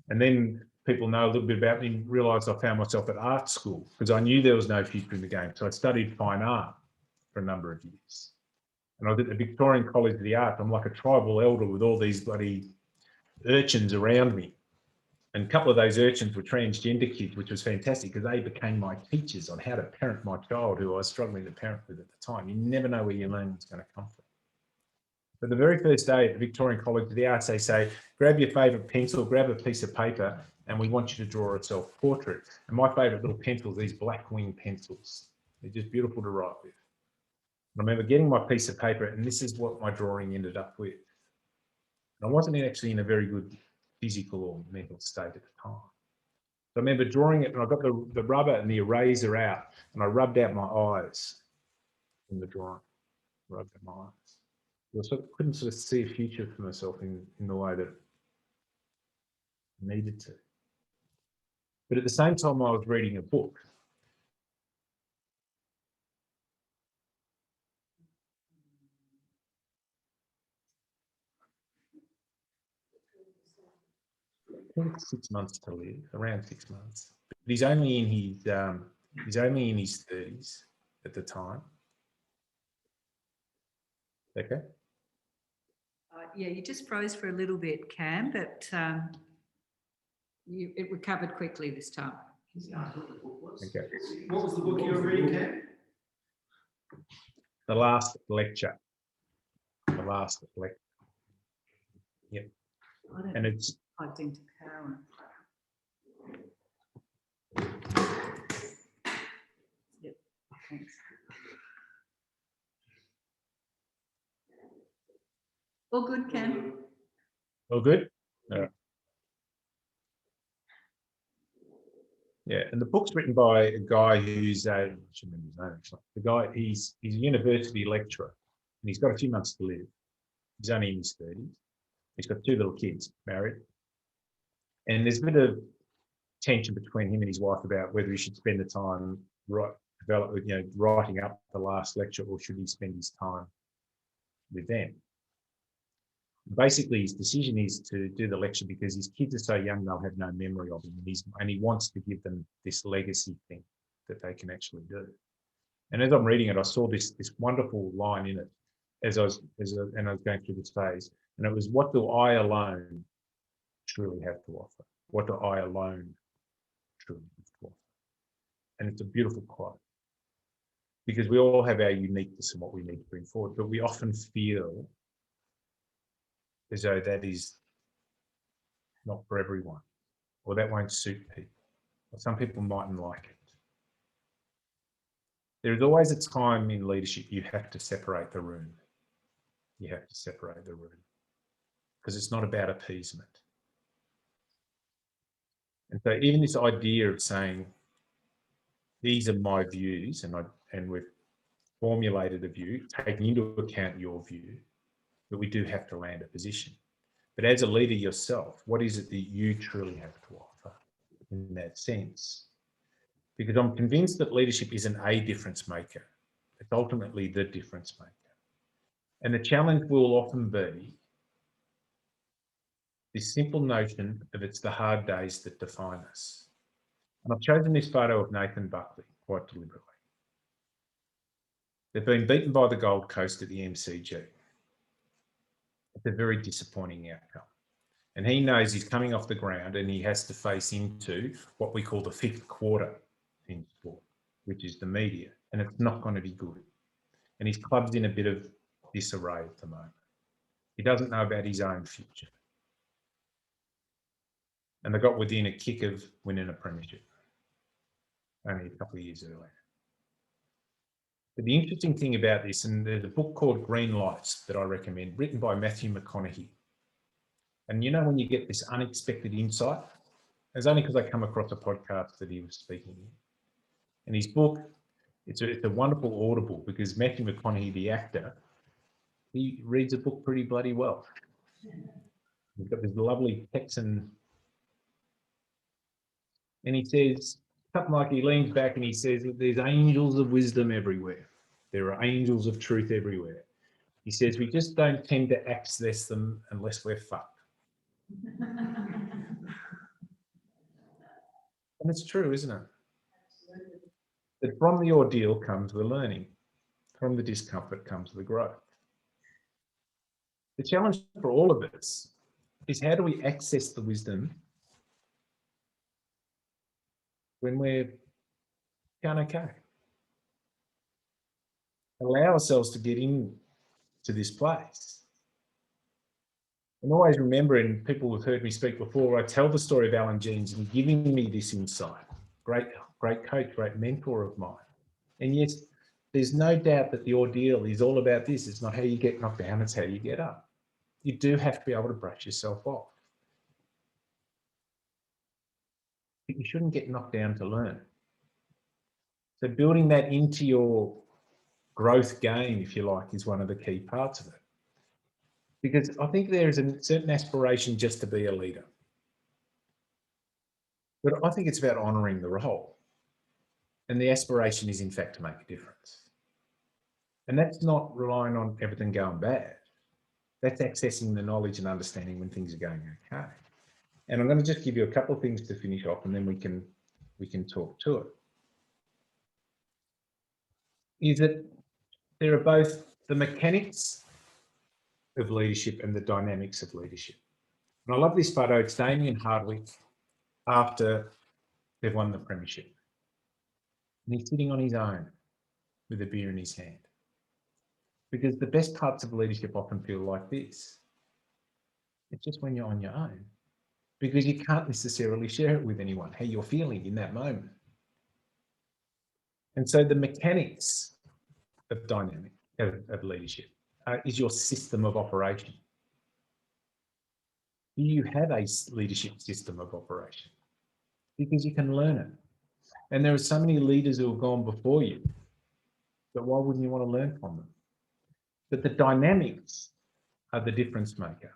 Speaker 1: And then people know a little bit about me and realised I found myself at art school because I knew there was no future in the game. So I studied fine art for a number of years. And I was at the Victorian College of the Arts. I'm like a tribal elder with all these bloody urchins around me. And a couple of those urchins were transgender kids, which was fantastic because they became my teachers on how to parent my child who I was struggling to parent with at the time. You never know where your learning is going to come from. But the very first day at the Victorian College of the Arts, they say, grab your favourite pencil, grab a piece of paper, and we want you to draw a self-portrait. And my favourite little pencils, these black wing pencils. They're just beautiful to write with. I remember getting my piece of paper, and this is what my drawing ended up with. And I wasn't actually in a very good physical or mental state at the time. So I remember drawing it, and I got the rubber and the eraser out, and I rubbed out my eyes in the drawing. Rubbed out my eyes. I couldn't sort of see a future for myself in the way that I needed to. But at the same time, I was reading a book. I think 6 months to live, around 6 months. But he's only in his 30s at the time. Okay.
Speaker 3: Yeah, you just froze for a little bit, Cam, but it recovered quickly this time.
Speaker 1: Okay.
Speaker 2: What was the book you were reading, Cam?
Speaker 1: The Last Lecture. The Last Lecture. Yep. And it's
Speaker 3: plugged into power. Yep. Thanks. All good, Cam?
Speaker 1: all good? Yeah, and the book's written by a guy who's I should remember his name actually. The guy, he's a university lecturer and he's got a few months to live. He's only in his 30s. He's got 2 little kids, married. And there's a bit of tension between him and his wife about whether he should spend the time writing up the last lecture or should he spend his time with them. Basically, his decision is to do the lecture because his kids are so young they'll have no memory of him, and he wants to give them this legacy thing that they can actually do. And as I'm reading it, I saw this wonderful line in it as I was going through this phase, and it was, "What do I alone truly have to offer? What do I alone truly have to offer? And it's a beautiful quote, because we all have our uniqueness and what we need to bring forward, but we often feel as though that is not for everyone, or that won't suit people, or some people mightn't like it. There is always a time in leadership you have to separate the room. You have to separate the room, because it's not about appeasement. And so even this idea of saying, these are my views, and we've formulated a view, taking into account your view, but we do have to land a position. But as a leader yourself, what is it that you truly have to offer in that sense? Because I'm convinced that leadership isn't a difference maker. It's ultimately the difference maker. And the challenge will often be this simple notion of it's the hard days that define us. And I've chosen this photo of Nathan Buckley quite deliberately. They've been beaten by the Gold Coast at the MCG. It's a very disappointing outcome. And he knows he's coming off the ground and he has to face into what we call the fifth quarter in sport, which is the media. And it's not going to be good. And his club's in a bit of disarray at the moment. He doesn't know about his own future. And they got within a kick of winning a premiership only a couple of years earlier. But the interesting thing about this, and there's a book called Green Lights that I recommend, written by Matthew McConaughey. And you know, when you get this unexpected insight, it's only because I come across a podcast that he was speaking in. And his book, it's a wonderful audible, because Matthew McConaughey, the actor, he reads a book pretty bloody well. He's got this lovely Texan, and he says, something like, he leans back and he says, there's angels of wisdom everywhere. There are angels of truth everywhere. He says, we just don't tend to access them unless we're fucked. And it's true, isn't it? That from the ordeal comes the learning. From the discomfort comes the growth. The challenge for all of us is, how do we access the wisdom when we're going okay? Allow ourselves to get into this place. And always remember, and people have heard me speak before, I tell the story of Alan Jeans and giving me this insight. Great coach, great mentor of mine. And yes, there's no doubt that the ordeal is all about this. It's not how you get knocked down, it's how you get up. You do have to be able to brush yourself off. But you shouldn't get knocked down to learn. So building that into your growth game, if you like, is one of the key parts of it. Because I think there is a certain aspiration just to be a leader. But I think it's about honouring the role. And the aspiration is, in fact, to make a difference. And that's not relying on everything going bad. That's accessing the knowledge and understanding when things are going okay. And I'm going to just give you a couple of things to finish off, and then we can talk to it. Is that there are both the mechanics of leadership and the dynamics of leadership. And I love this photo. It's Damien Hardwick after they've won the premiership. And he's sitting on his own with a beer in his hand. Because the best parts of leadership often feel like this. It's just when you're on your own. Because you can't necessarily share it with anyone, how you're feeling in that moment. And so the mechanics of dynamic, of leadership, is your system of operation. Do you have a leadership system of operation? Because you can learn it. And there are so many leaders who have gone before you, but why wouldn't you want to learn from them? But the dynamics are the difference maker.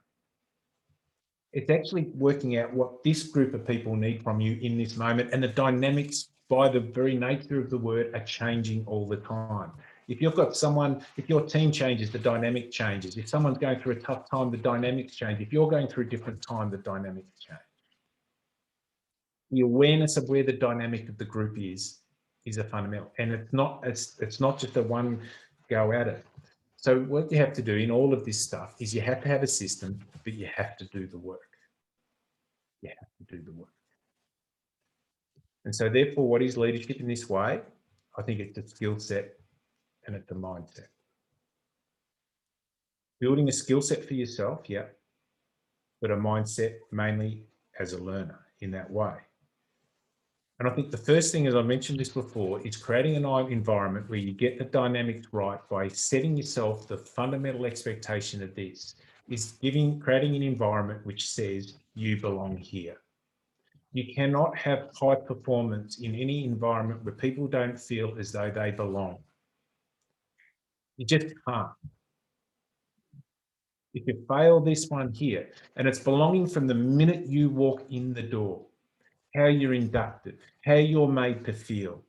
Speaker 1: It's actually working out what this group of people need from you in this moment. And the dynamics, by the very nature of the word, are changing all the time. If you've got someone, if your team changes, the dynamic changes. If someone's going through a tough time, the dynamics change. If you're going through a different time, the dynamics change. The awareness of where the dynamic of the group is a fundamental. And it's not just a one go at it. So what you have to do in all of this stuff is you have to have a system, but you have to do the work. You have to do the work. And so therefore, what is leadership in this way? I think it's a skill set and it's a mindset. Building a skill set for yourself, yeah, but a mindset mainly as a learner in that way. And I think the first thing, as I mentioned this before, is creating an environment where you get the dynamics right by setting yourself the fundamental expectation of this, is creating an environment which says you belong here. You cannot have high performance in any environment where people don't feel as though they belong. You just can't. If you fail this one here, and it's belonging from the minute you walk in the door, how you're inducted, how you're made to feel.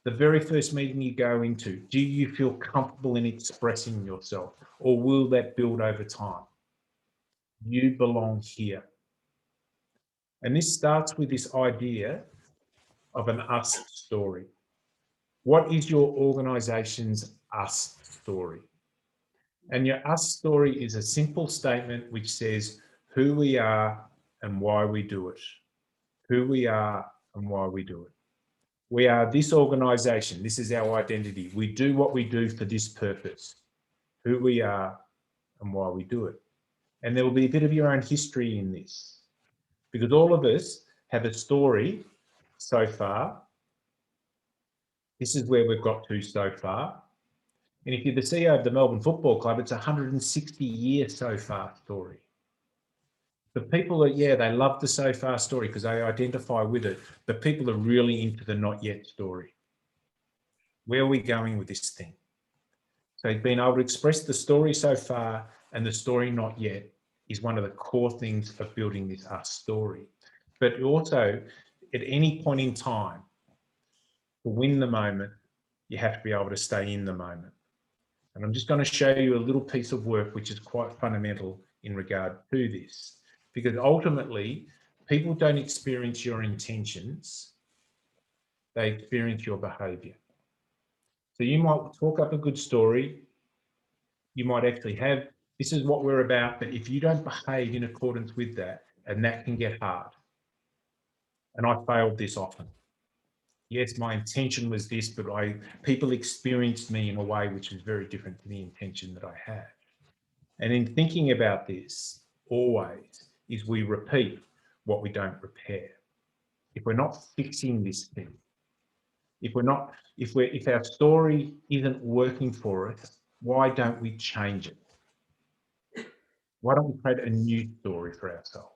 Speaker 1: The very first meeting you go into, do you feel comfortable in expressing yourself, or will that build over time? You belong here. And this starts with this idea of an us story. What is your organisation's us story? And your us story is a simple statement which says who we are and why we do it. Who we are and why we do it. We are this organisation. This is our identity. We do what we do for this purpose. Who we are and why we do it. And there will be a bit of your own history in this, because all of us have a story so far. This is where we've got to so far. And if you're the CEO of the Melbourne Football Club, it's a 160-year so far story. The people that, yeah, they love the so far story because they identify with it, but people are really into the not yet story. Where are we going with this thing? So being able to express the story so far and the story not yet is one of the core things of building this us story. But also, at any point in time, to win the moment, you have to be able to stay in the moment. And I'm just going to show you a little piece of work which is quite fundamental in regard to this, because ultimately, people don't experience your intentions, they experience your behaviour. So you might talk up a good story, you might actually have, this is what we're about, but if you don't behave in accordance with that, and that can get hard. And I failed this often. Yes, my intention was this, but people experienced me in a way which was very different to the intention that I had. And in thinking about this, always, is we repeat what we don't repair. If we're not fixing this thing, if our story isn't working for us, why don't we change it? Why don't we create a new story for ourselves?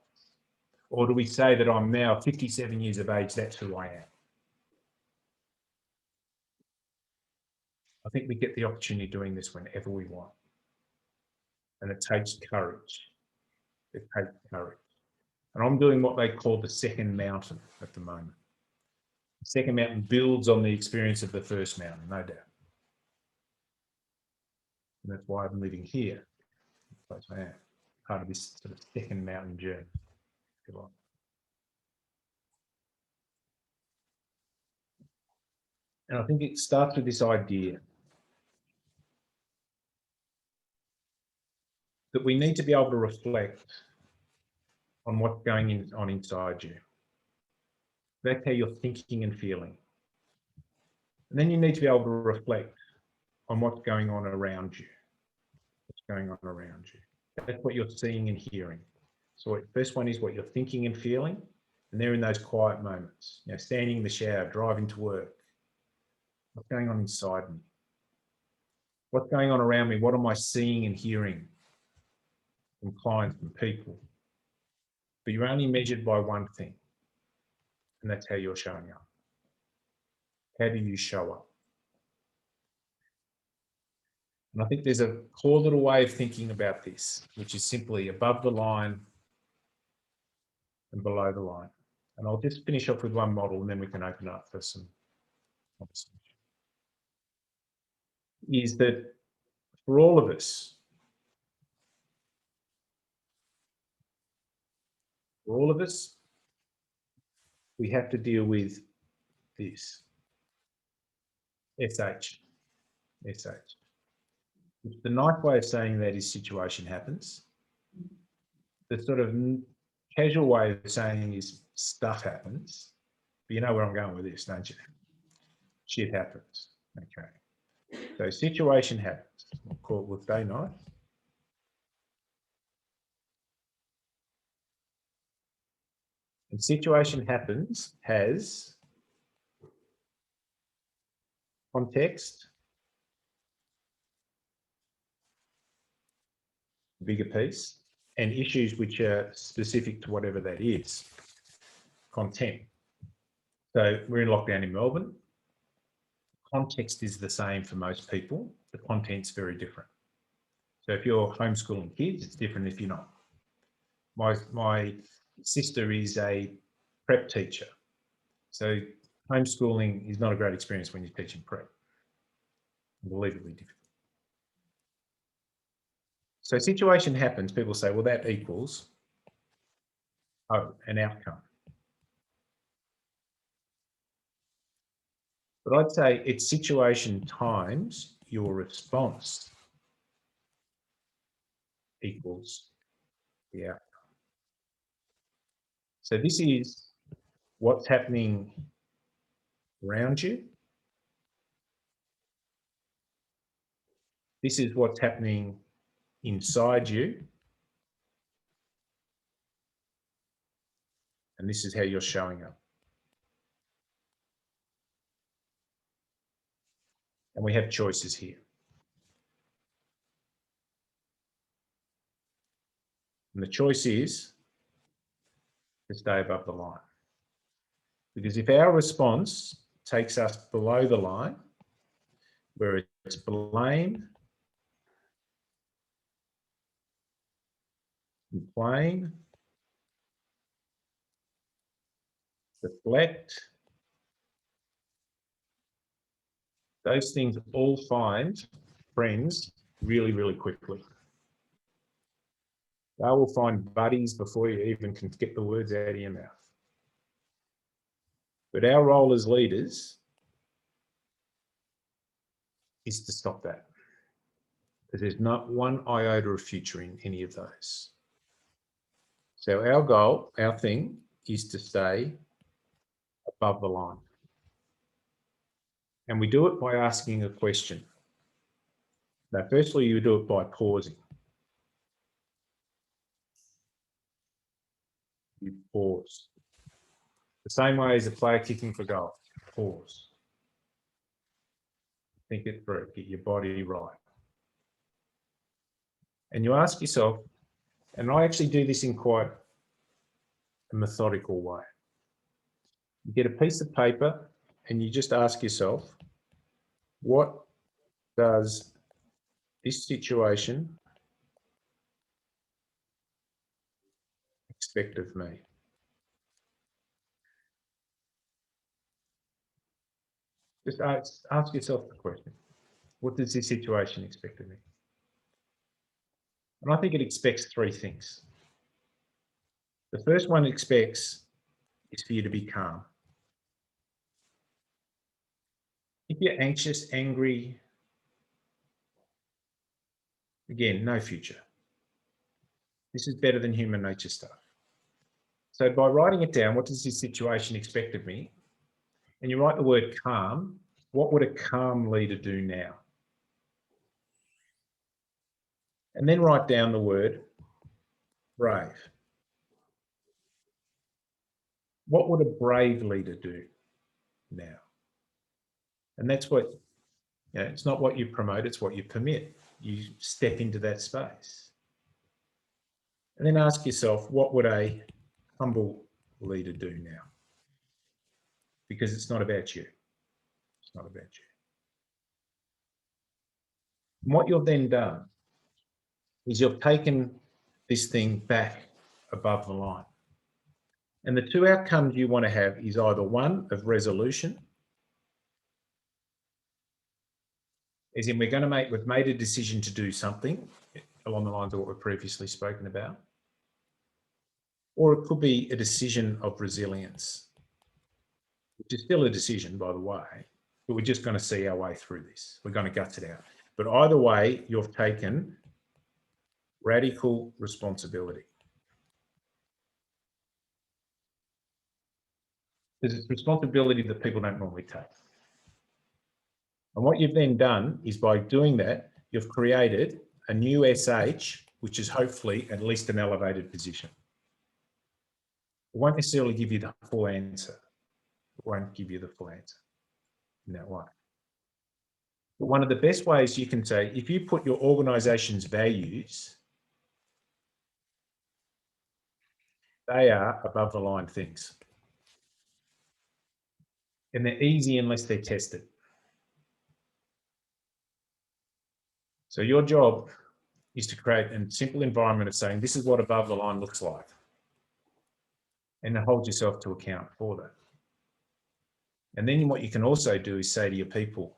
Speaker 1: Or do we say that I'm now 57 years of age, that's who I am? I think we get the opportunity of doing this whenever we want. And it takes courage. It takes courage. And I'm doing what they call the second mountain at the moment. The second mountain builds on the experience of the first mountain, no doubt. And that's why I'm living here. That's I am, part of this sort of second mountain journey, if you like. And I think it starts with this idea that we need to be able to reflect on what's going on inside you. That's how you're thinking and feeling. And then you need to be able to reflect on what's going on around you. What's going on around you. That's what you're seeing and hearing. So the first one is what you're thinking and feeling. And they're in those quiet moments, you know, standing in the shower, driving to work. What's going on inside me? What's going on around me? What am I seeing and hearing from clients and people? But you're only measured by one thing, and that's how you're showing up. How do you show up? And I think there's a core little way of thinking about this, which is simply above the line and below the line. And I'll just finish off with one model and then we can open up for some conversation. Is that for all of us, we have to deal with this. SH. The nice way of saying that is situation happens. The sort of casual way of saying is stuff happens. But you know where I'm going with this, don't you? Shit happens. Okay. So situation happens. We'll call it with day night. And situation happens has context, bigger piece, and issues which are specific to whatever that is. Content. So we're in lockdown in Melbourne. Context is the same for most people. The content's very different. So if you're homeschooling kids, it's different if you're not. My sister is a prep teacher. So homeschooling is not a great experience when you're teaching prep. Unbelievably difficult. So situation happens, people say, well, that equals an outcome. But I'd say it's situation times your response equals the outcome. So this is what's happening around you. This is what's happening inside you. And this is how you're showing up. And we have choices here. And the choice is to stay above the line. Because if our response takes us below the line, where it's blame, complain, deflect, those things all find friends really, really quickly. They will find buddies before you even can get the words out of your mouth. But our role as leaders is to stop that. Because there's not one iota of future in any of those. So our goal, our thing, is to stay above the line. And we do it by asking a question. Now, firstly, you do it by pausing. You pause. The same way as a player kicking for goal. Pause. Think it through. Get your body right. And you ask yourself, and I actually do this in quite a methodical way. You get a piece of paper and you just ask yourself, what does this situation expect of me? Just ask yourself the question. What does this situation expect of me? And I think it expects three things. The first one it expects is for you to be calm. If you're anxious, angry, again, no future. This is better than human nature stuff. So by writing it down, what does this situation expect of me? And you write the word calm, what would a calm leader do now? And then write down the word brave. What would a brave leader do now? And that's what, it's not what you promote, it's what you permit. You step into that space. And then ask yourself, what would a humble leader do now? Because it's not about you. It's not about you. And what you've then done is you've taken this thing back above the line. And the two outcomes you want to have is either one of resolution, as in we've made a decision to do something along the lines of what we've previously spoken about, or it could be a decision of resilience, which is still a decision, by the way, but we're just going to see our way through this. We're going to gut it out. But either way, you've taken radical responsibility. There's a responsibility that people don't normally take. And what you've then done is by doing that, you've created a new SH, which is hopefully at least an elevated position. It won't necessarily give you the full answer. It won't give you the full answer in that way. But one of the best ways you can say, if you put your organisation's values, they are above the line things. And they're easy unless they're tested. So your job is to create a simple environment of saying, this is what above the line looks like. And then hold yourself to account for that. And then what you can also do is say to your people,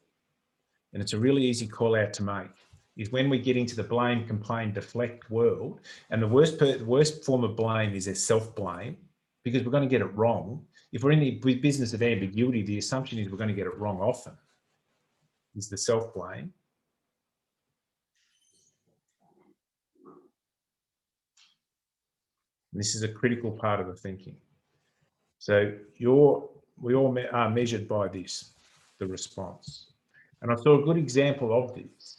Speaker 1: and it's a really easy call out to make, is when we get into the blame, complain, deflect world, and the worst form of blame is a self-blame, because we're going to get it wrong. If we're in the business of ambiguity, the assumption is we're going to get it wrong often, is the self-blame. And this is a critical part of the thinking. So we all are measured by this, the response. And I saw a good example of this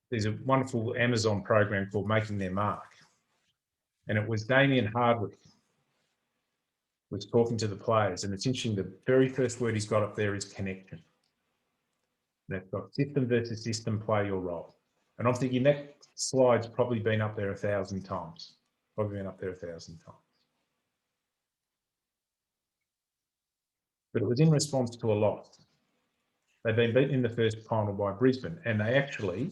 Speaker 1: there's a wonderful Amazon program called Making Their Mark. And it was Damien Hardwick was talking to the players. And it's interesting, the very first word he's got up there is connection. They've got system versus system, play your role. And I'm thinking that slide's probably been up there 1,000 times. Probably been up there 1,000 times. But it was in response to a loss. They'd been beaten in the first final by Brisbane, and they actually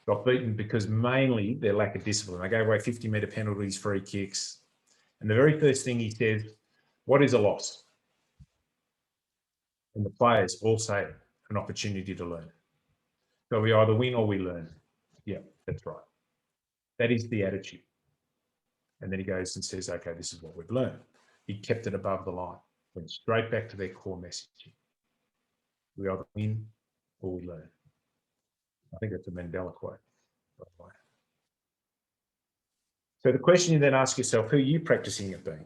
Speaker 1: got beaten because mainly their lack of discipline. They gave away 50-metre penalties, free kicks. And the very first thing he said, what is a loss? And the players all say it, an opportunity to learn. So we either win or we learn. Yeah, that's right. That is the attitude. And then he goes and says, okay, this is what we've learned. He kept it above the line, went straight back to their core messaging. We either win or we learn. I think that's a Mandela quote, by the way. So the question you then ask yourself, who are you practicing at being?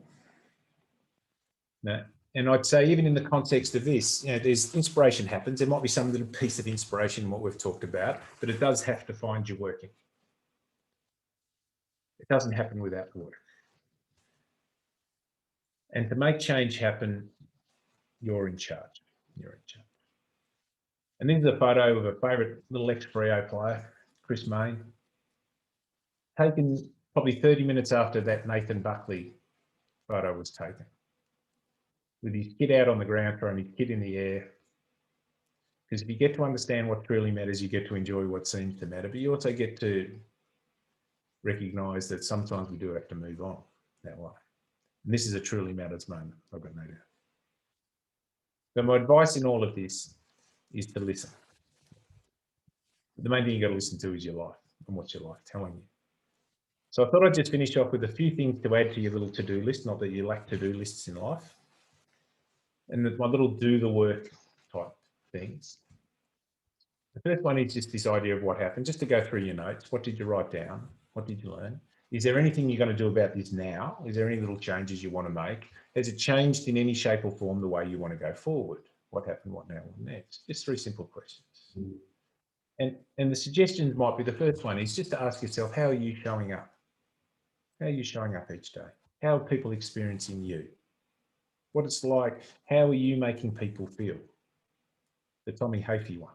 Speaker 1: Now, and I'd say even in the context of this, there's inspiration happens. There might be some little piece of inspiration in what we've talked about, but it does have to find you working. It doesn't happen without work. And to make change happen, you're in charge. You're in charge. And this is a photo of a favourite little ex-Freo player, Chris Mayne, taken probably 30 minutes after that Nathan Buckley photo was taken, with his kid out on the ground, throwing his kid in the air. Because if you get to understand what truly matters, you get to enjoy what seems to matter, but you also get to recognise that sometimes we do have to move on that way. And this is a truly matters moment, I've got no doubt. So my advice in all of this is to listen. The main thing you've got to listen to is your life and what's your life telling you. So I thought I'd just finish off with a few things to add to your little to-do list, not that you lack to-do lists in life. And my little do the work type things. The first one is just this idea of what happened, just to go through your notes. What did you write down? What did you learn? Is there anything you're going to do about this now? Is there any little changes you want to make? Has it changed in any shape or form the way you want to go forward? What happened, what now, what next? Just 3 simple questions. And the suggestions might be, the first one is just to ask yourself, how are you showing up? How are you showing up each day? How are people experiencing you? What it's like, how are you making people feel? The Tommy Hafey one.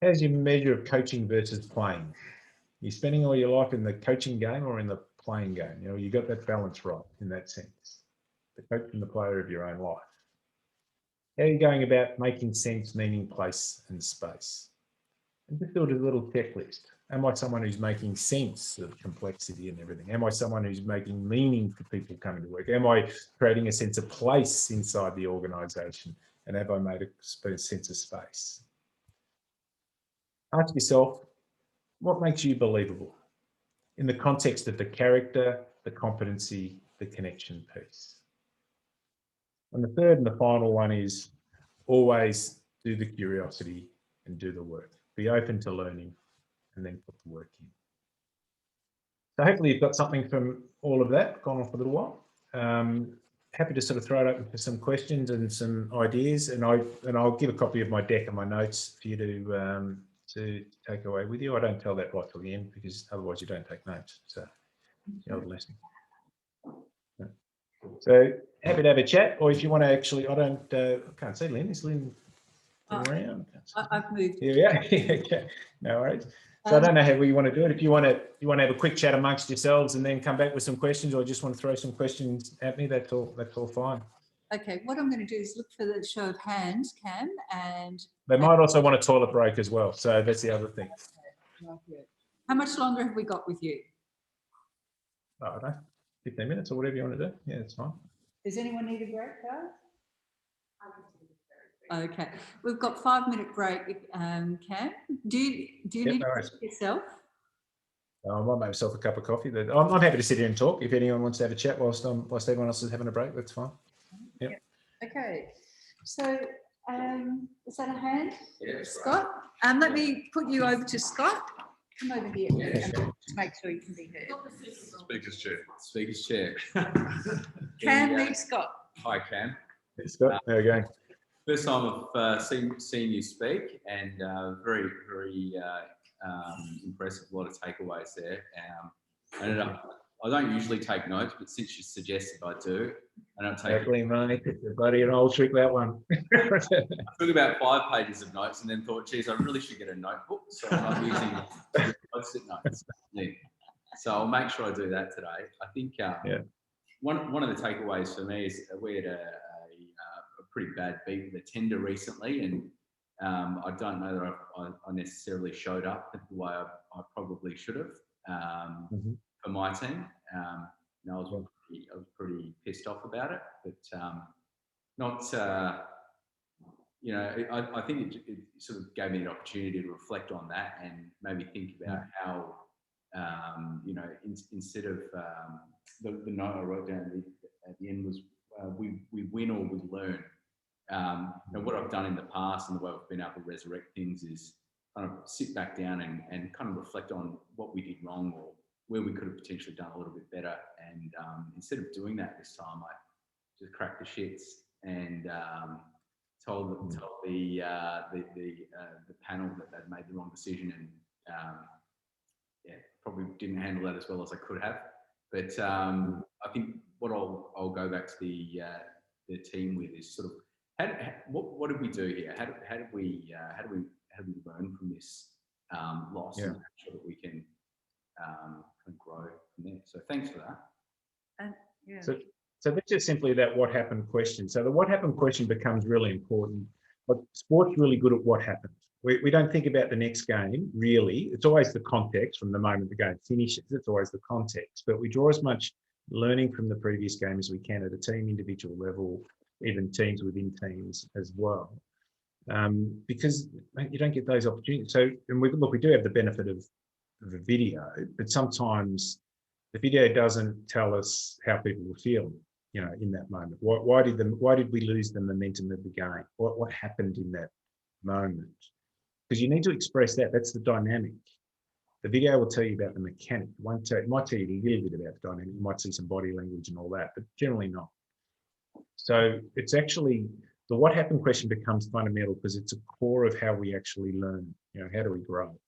Speaker 1: How's your measure of coaching versus playing? You're spending all your life in the coaching game or in the playing game? You got that balance right in that sense. The coach and the player of your own life. How are you going about making sense, meaning, place and space? And just build a little checklist. Am I someone who's making sense of complexity and everything? Am I someone who's making meaning for people coming to work? Am I creating a sense of place inside the organisation? And have I made a sense of space? Ask yourself, what makes you believable in the context of the character, the competency, the connection piece? And the third and the final one is always do the curiosity and do the work. Be open to learning and then put the work in. So hopefully you've got something from all of that, gone on for a little while. Happy to sort of throw it open for some questions and some ideas, and I'll give a copy of my deck and my notes for you to take away with you. I don't tell that right till the end because otherwise you don't take notes. So the old lesson. So happy to have a chat, or if you want to actually, I can't see Lynn. Is Lynn around?
Speaker 4: I've moved.
Speaker 1: Here we are. Okay. No worries. So I don't know how you want to do it. If you want to have a quick chat amongst yourselves and then come back with some questions, or just want to throw some questions at me, that's all fine.
Speaker 4: Okay, what I'm going to do is look for the show of hands, Cam, and
Speaker 1: They might also want a toilet break as well. So that's the other thing.
Speaker 4: how much longer have we got with you?
Speaker 1: I don't know, 15 minutes or whatever you want to do. Yeah, it's fine.
Speaker 4: Does anyone need a break, guys? Okay, we've got 5-minute break. Cam, do you need
Speaker 1: no
Speaker 4: to
Speaker 1: worries.
Speaker 4: break yourself?
Speaker 1: I might make myself a cup of coffee. I'm happy to sit here and talk. If anyone wants to have a chat whilst everyone else is having a break, that's fine. Yep.
Speaker 4: Okay, so is that a hand?
Speaker 5: Yeah,
Speaker 4: Scott? Let me put you over to Scott. Come over here to make sure you can be heard.
Speaker 5: Speaker's chair. Speaker's chair.
Speaker 4: Cam, meet Scott.
Speaker 5: Hi, Cam.
Speaker 1: Hey, Scott, how are you going?
Speaker 5: First time I've seen you speak, and very, very impressive. A lot of takeaways there. I don't usually take notes, but since you suggested I do, I don't take.
Speaker 1: Exactly, mate. It's a bloody an old trick, that one.
Speaker 5: I took about 5 pages of notes and then thought, geez, I really should get a notebook, so I'm not using post-it notes. Yeah. So I'll make sure I do that today. I think one of the takeaways for me is we had a pretty bad beat with a tender recently, and I don't know that I necessarily showed up the way I probably should have for my team. I was pretty pissed off about it, but not. I think it sort of gave me an opportunity to reflect on that and maybe think about how instead of the note I wrote down at the end was we win or we learn. And what I've done in the past and the way we've been able to resurrect things is kind of sit back down and kind of reflect on what we did wrong or where we could have potentially done a little bit better. And instead of doing that this time, I just cracked the shits and told the panel that they'd made the wrong decision, and probably didn't handle that as well as I could have. But I think what I'll go back to the team with is sort of what did we do here? How did we learn from this loss and make sure that we can grow from there? So thanks for that.
Speaker 1: So that's just simply that what happened question. So the what happened question becomes really important. But sport's really good at what happened. We don't think about the next game, really. It's always the context from the moment the game finishes. It's always the context. But we draw as much learning from the previous game as we can at a team individual level, even teams within teams as well. Because you don't get those opportunities. So, and we do have the benefit of a video, but sometimes the video doesn't tell us how people were feeling, in that moment. Why did we lose the momentum of the game? What happened in that moment? Because you need to express that. That's the dynamic. The video will tell you about the mechanic. It might tell you a little bit about the dynamic. You might see some body language and all that, but generally not. So it's actually the what happened question becomes fundamental because it's a core of how we actually learn. How do we grow?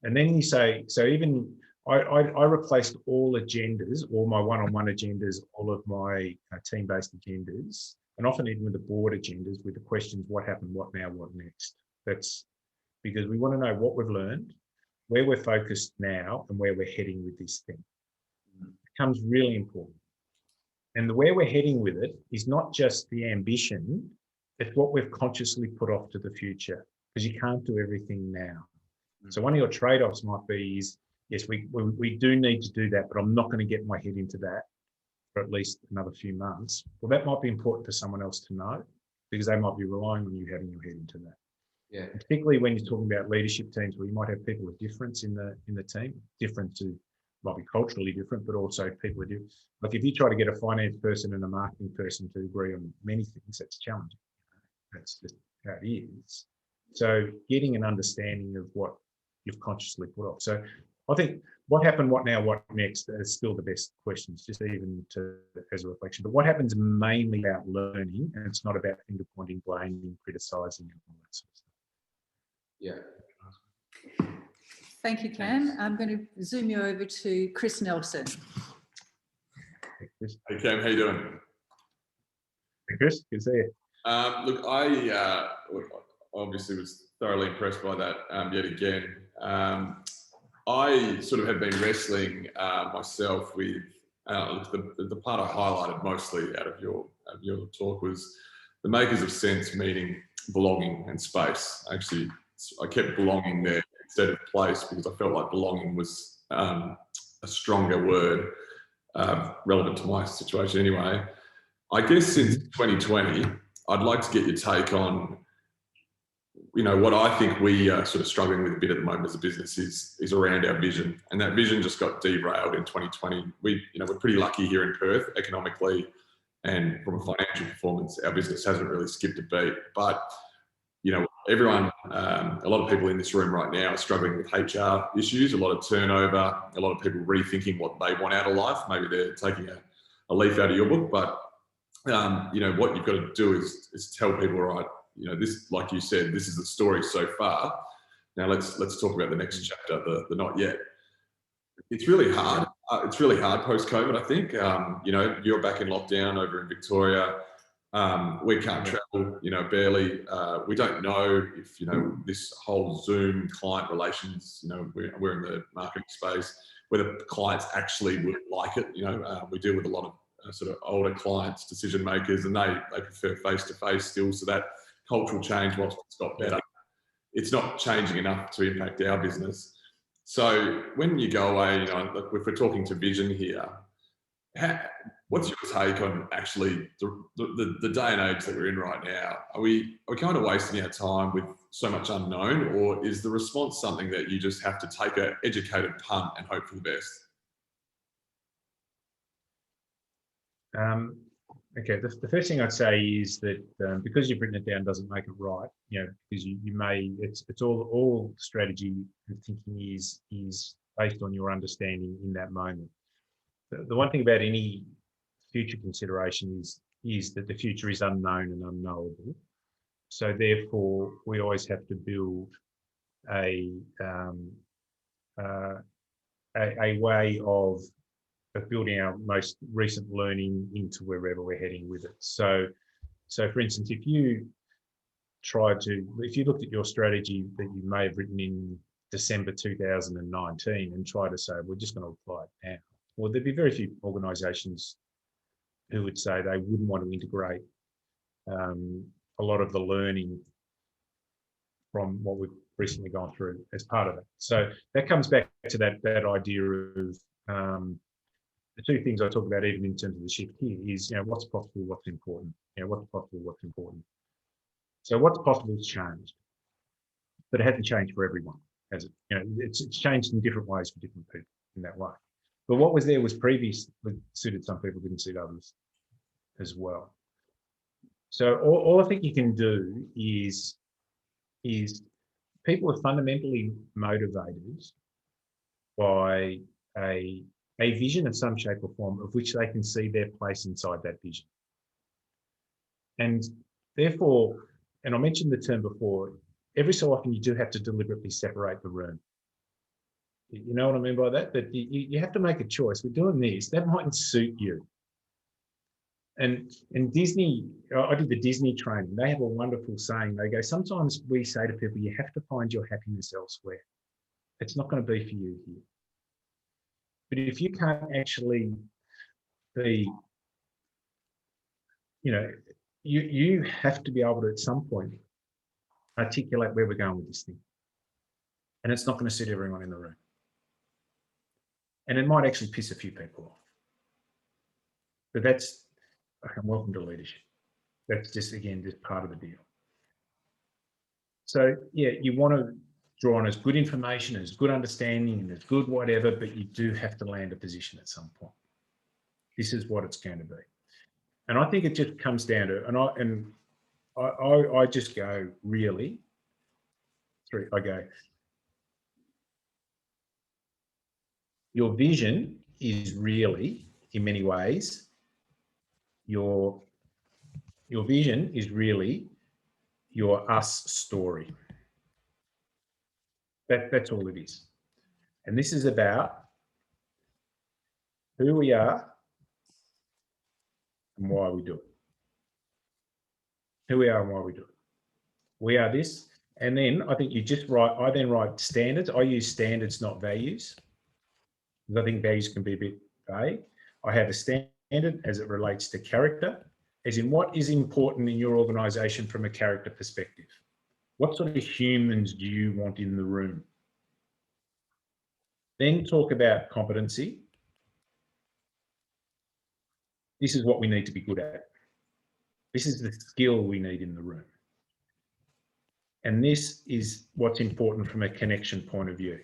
Speaker 1: And then you say, so even I replaced all agendas, all my one-on-one agendas, all of my team-based agendas, and often even with the board agendas with the questions, what happened, what now, what next? That's because we want to know what we've learned, where we're focused now, and where we're heading with this thing. It becomes really important. And where we're heading with it is not just the ambition, it's what we've consciously put off to the future, because you can't do everything now. So one of your trade-offs might be is, yes, we do need to do that, but I'm not going to get my head into that for at least another few months. Well, that might be important for someone else to know because they might be relying on you having your head into that.
Speaker 5: Yeah.
Speaker 1: And particularly when you're talking about leadership teams where you might have people with difference in the team, different to, might be culturally different, but also people are different. Like if you try to get a finance person and a marketing person to agree on many things, that's challenging. That's just how it is. So getting an understanding of what you've consciously put off. So I think what happened, what now, what next is still the best questions, just even as a reflection. But what happens mainly about learning, and it's not about finger pointing, blaming, criticising, and all that sort of stuff.
Speaker 5: Yeah.
Speaker 4: Thank you, Cam. I'm going to zoom you over to Chris Nelson.
Speaker 6: Hey Cam, how you doing?
Speaker 1: Hey, Chris, good to see you.
Speaker 6: Look, I obviously was thoroughly impressed by that yet again. I sort of have been wrestling myself with the part I highlighted mostly out of your talk was the makers of sense, meaning belonging and space. Actually, I kept belonging there instead of place because I felt like belonging was a stronger word relevant to my situation anyway. I guess since 2020, I'd like to get your take on, what I think we are sort of struggling with a bit at the moment as a business is around our vision, and that vision just got derailed in 2020. We're pretty lucky here in Perth economically, and from a financial performance, our business hasn't really skipped a beat. But everyone, a lot of people in this room right now are struggling with HR issues, a lot of turnover, a lot of people rethinking what they want out of life. Maybe they're taking a leaf out of your book, but what you've got to do is tell people, all right, this, like you said, this is the story so far. Now let's talk about the next chapter, the not yet. It's really hard. It's really hard post-COVID, I think. You're back in lockdown over in Victoria. We can't travel, barely. We don't know if, this whole Zoom client relations, we're in the marketing space, whether clients actually would like it. We deal with a lot of sort of older clients, decision makers, and they prefer face-to-face still. So that cultural change, whilst it's got better, it's not changing enough to impact our business. So when you go away, if we're talking to vision here, what's your take on actually the day and age that we're in right now? Are we kind of wasting our time with so much unknown, or is the response something that you just have to take an educated punt and hope for the best?
Speaker 1: Okay, the first thing I'd say is that because you've written it down doesn't make it right, because you may, it's all strategy and thinking is based on your understanding in that moment. The one thing about any future consideration is that the future is unknown and unknowable. So therefore, we always have to build a way of building our most recent learning into wherever we're heading with it. So for instance, if you looked at your strategy that you may have written in December 2019 and try to say, we're just going to apply it now. Well, there'd be very few organisations who would say they wouldn't want to integrate a lot of the learning from what we've recently gone through as part of it. So that comes back to that idea of the two things I talk about, even in terms of the shift here, is what's possible, what's important. What's possible, what's important. So what's possible has changed, but it hasn't changed for everyone, has it? It's changed in different ways for different people in that way. But what was there was previous that suited some people, didn't suit others as well. So all I think you can do is people are fundamentally motivated by a vision of some shape or form of which they can see their place inside that vision. And therefore, and I mentioned the term before, every so often you do have to deliberately separate the room. You know what I mean by that? That you have to make a choice. We're doing this, that mightn't suit you. And Disney, I did the Disney training. They have a wonderful saying. They go, sometimes we say to people, you have to find your happiness elsewhere. It's not going to be for you here. But if you can't actually be, you have to be able to at some point articulate where we're going with this thing. And it's not going to suit everyone in the room. And it might actually piss a few people off. But that's, welcome to leadership. That's just part of the deal. So yeah, you want to draw on as good information, as good understanding, and as good whatever, but you do have to land a position at some point. This is what it's going to be. And I think it just comes down to, I just go, really? I go, Your vision is really, in many ways, your vision is really your us story. That's all it is. And this is about who we are and why we do it. Who we are and why we do it. We are this. And then I think you just write, I then write standards. I use standards, not values. Because I think values can be a bit vague. I have a standard as it relates to character, as in what is important in your organisation from a character perspective. What sort of humans do you want in the room? Then talk about competency. This is what we need to be good at. This is the skill we need in the room. And this is what's important from a connection point of view.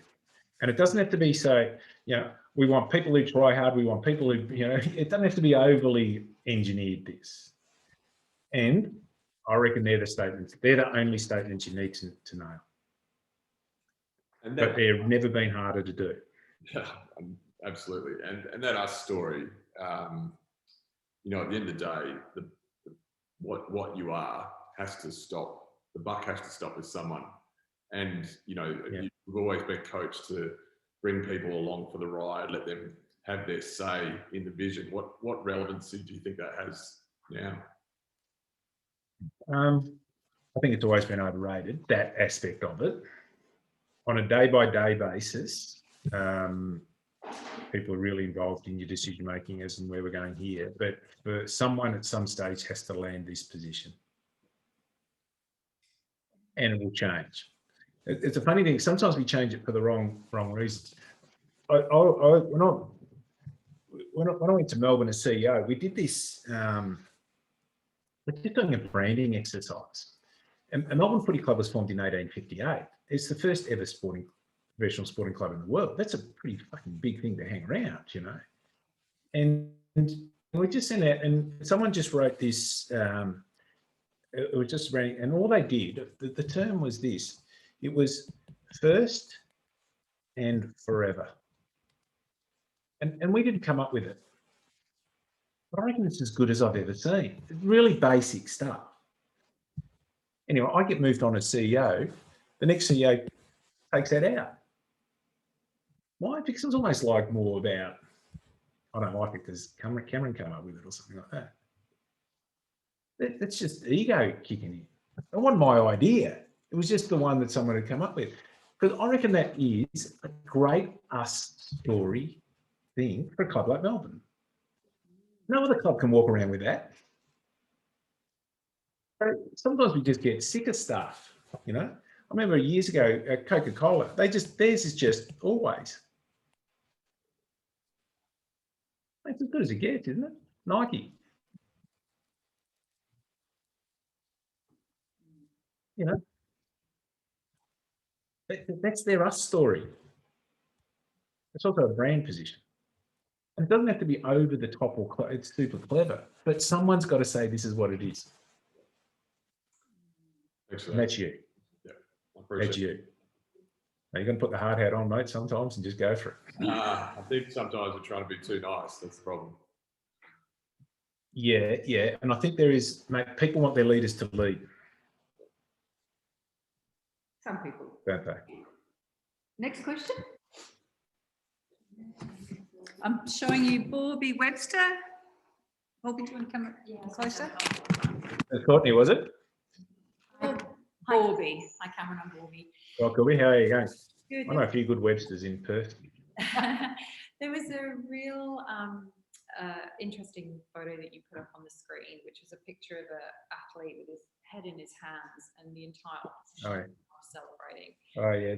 Speaker 1: And it doesn't have to be so, you know, we want people who try hard, we want people who, you know, it doesn't have to be overly engineered, this. And I reckon they're the statements. They're the only statements you need to know.
Speaker 6: And
Speaker 1: But
Speaker 6: that,
Speaker 1: they've never been harder to do.
Speaker 6: yeah, absolutely. And that us story, you know, at the end of the day, what you are has to stop. The buck has to stop with someone. And, you know, you've always been coached to bring people along for the ride, let them have their say in the vision. What relevancy do you think that has now?
Speaker 1: I think it's always been overrated, that aspect of it. On a day-by-day basis, people are really involved in your decision-making as and where we're going here. But for someone at some stage has to land this position. And it will change. It's a funny thing. Sometimes we change it for the wrong reasons. When I went to Melbourne as CEO, we did this, we're just doing a branding exercise. And Melbourne Footy Club was formed in 1858. It's the first ever professional sporting club in the world. That's a pretty fucking big thing to hang around, you know. And we just sent out, and someone just wrote this, it was just running, and all they did, the term was this, it was first and forever. And we didn't come up with it. But I reckon it's as good as I've ever seen. Really basic stuff. Anyway, I get moved on as CEO. The next CEO takes that out. Why? Because it was almost like more about, I don't like it because Cameron came up with it or something like that. That's just ego kicking in. It wasn't my idea. It was just the one that someone had come up with. Because I reckon that is a great us story thing for a club like Melbourne. No other club can walk around with that. Sometimes we just get sick of stuff, you know. I remember years ago at Coca-Cola, theirs is just always. It's as good as it gets, isn't it? Nike. You know, that's their us story. It's also a brand position. And it doesn't have to be over the top or it's super clever, but someone's got to say this is what it is. And that's you.
Speaker 6: Yeah, I appreciate
Speaker 1: that's you. Now you're going to put the hard hat on, mate, sometimes and just go for it.
Speaker 6: I think sometimes we're trying to be too nice. That's the problem.
Speaker 1: Yeah. And I think there is, mate, people want their leaders to lead.
Speaker 4: Some people.
Speaker 1: Don't they?
Speaker 4: Next question. I'm showing you Borby Webster. Borby, do you want to come closer?
Speaker 1: Courtney, was it?
Speaker 4: Borby.
Speaker 7: Hi, Cameron. I'm Borby.
Speaker 1: Well, Corby, how are you going?
Speaker 7: Good.
Speaker 1: I know a few good Websters in Perth.
Speaker 7: There was a real interesting photo that you put up on the screen, which was a picture of an athlete with his head in his hands and the entire opposition celebrating.
Speaker 1: Oh yeah,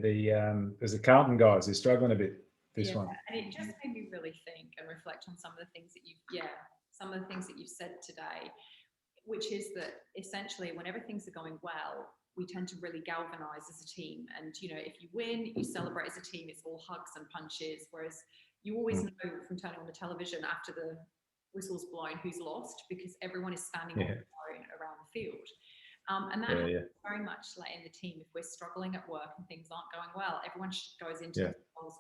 Speaker 1: there's the Carlton guys. They're struggling a bit. This one.
Speaker 7: And it just made me really think and reflect on some of the things that you've said today, which is that essentially whenever things are going well, we tend to really galvanize as a team. And, you know, if you win, you celebrate as a team, it's all hugs and punches. Whereas you always know from turning on the television after the whistle's blown who's lost, because everyone is standing on their own around the field. And that very much like in the team, if we're struggling at work and things aren't going well, everyone goes into the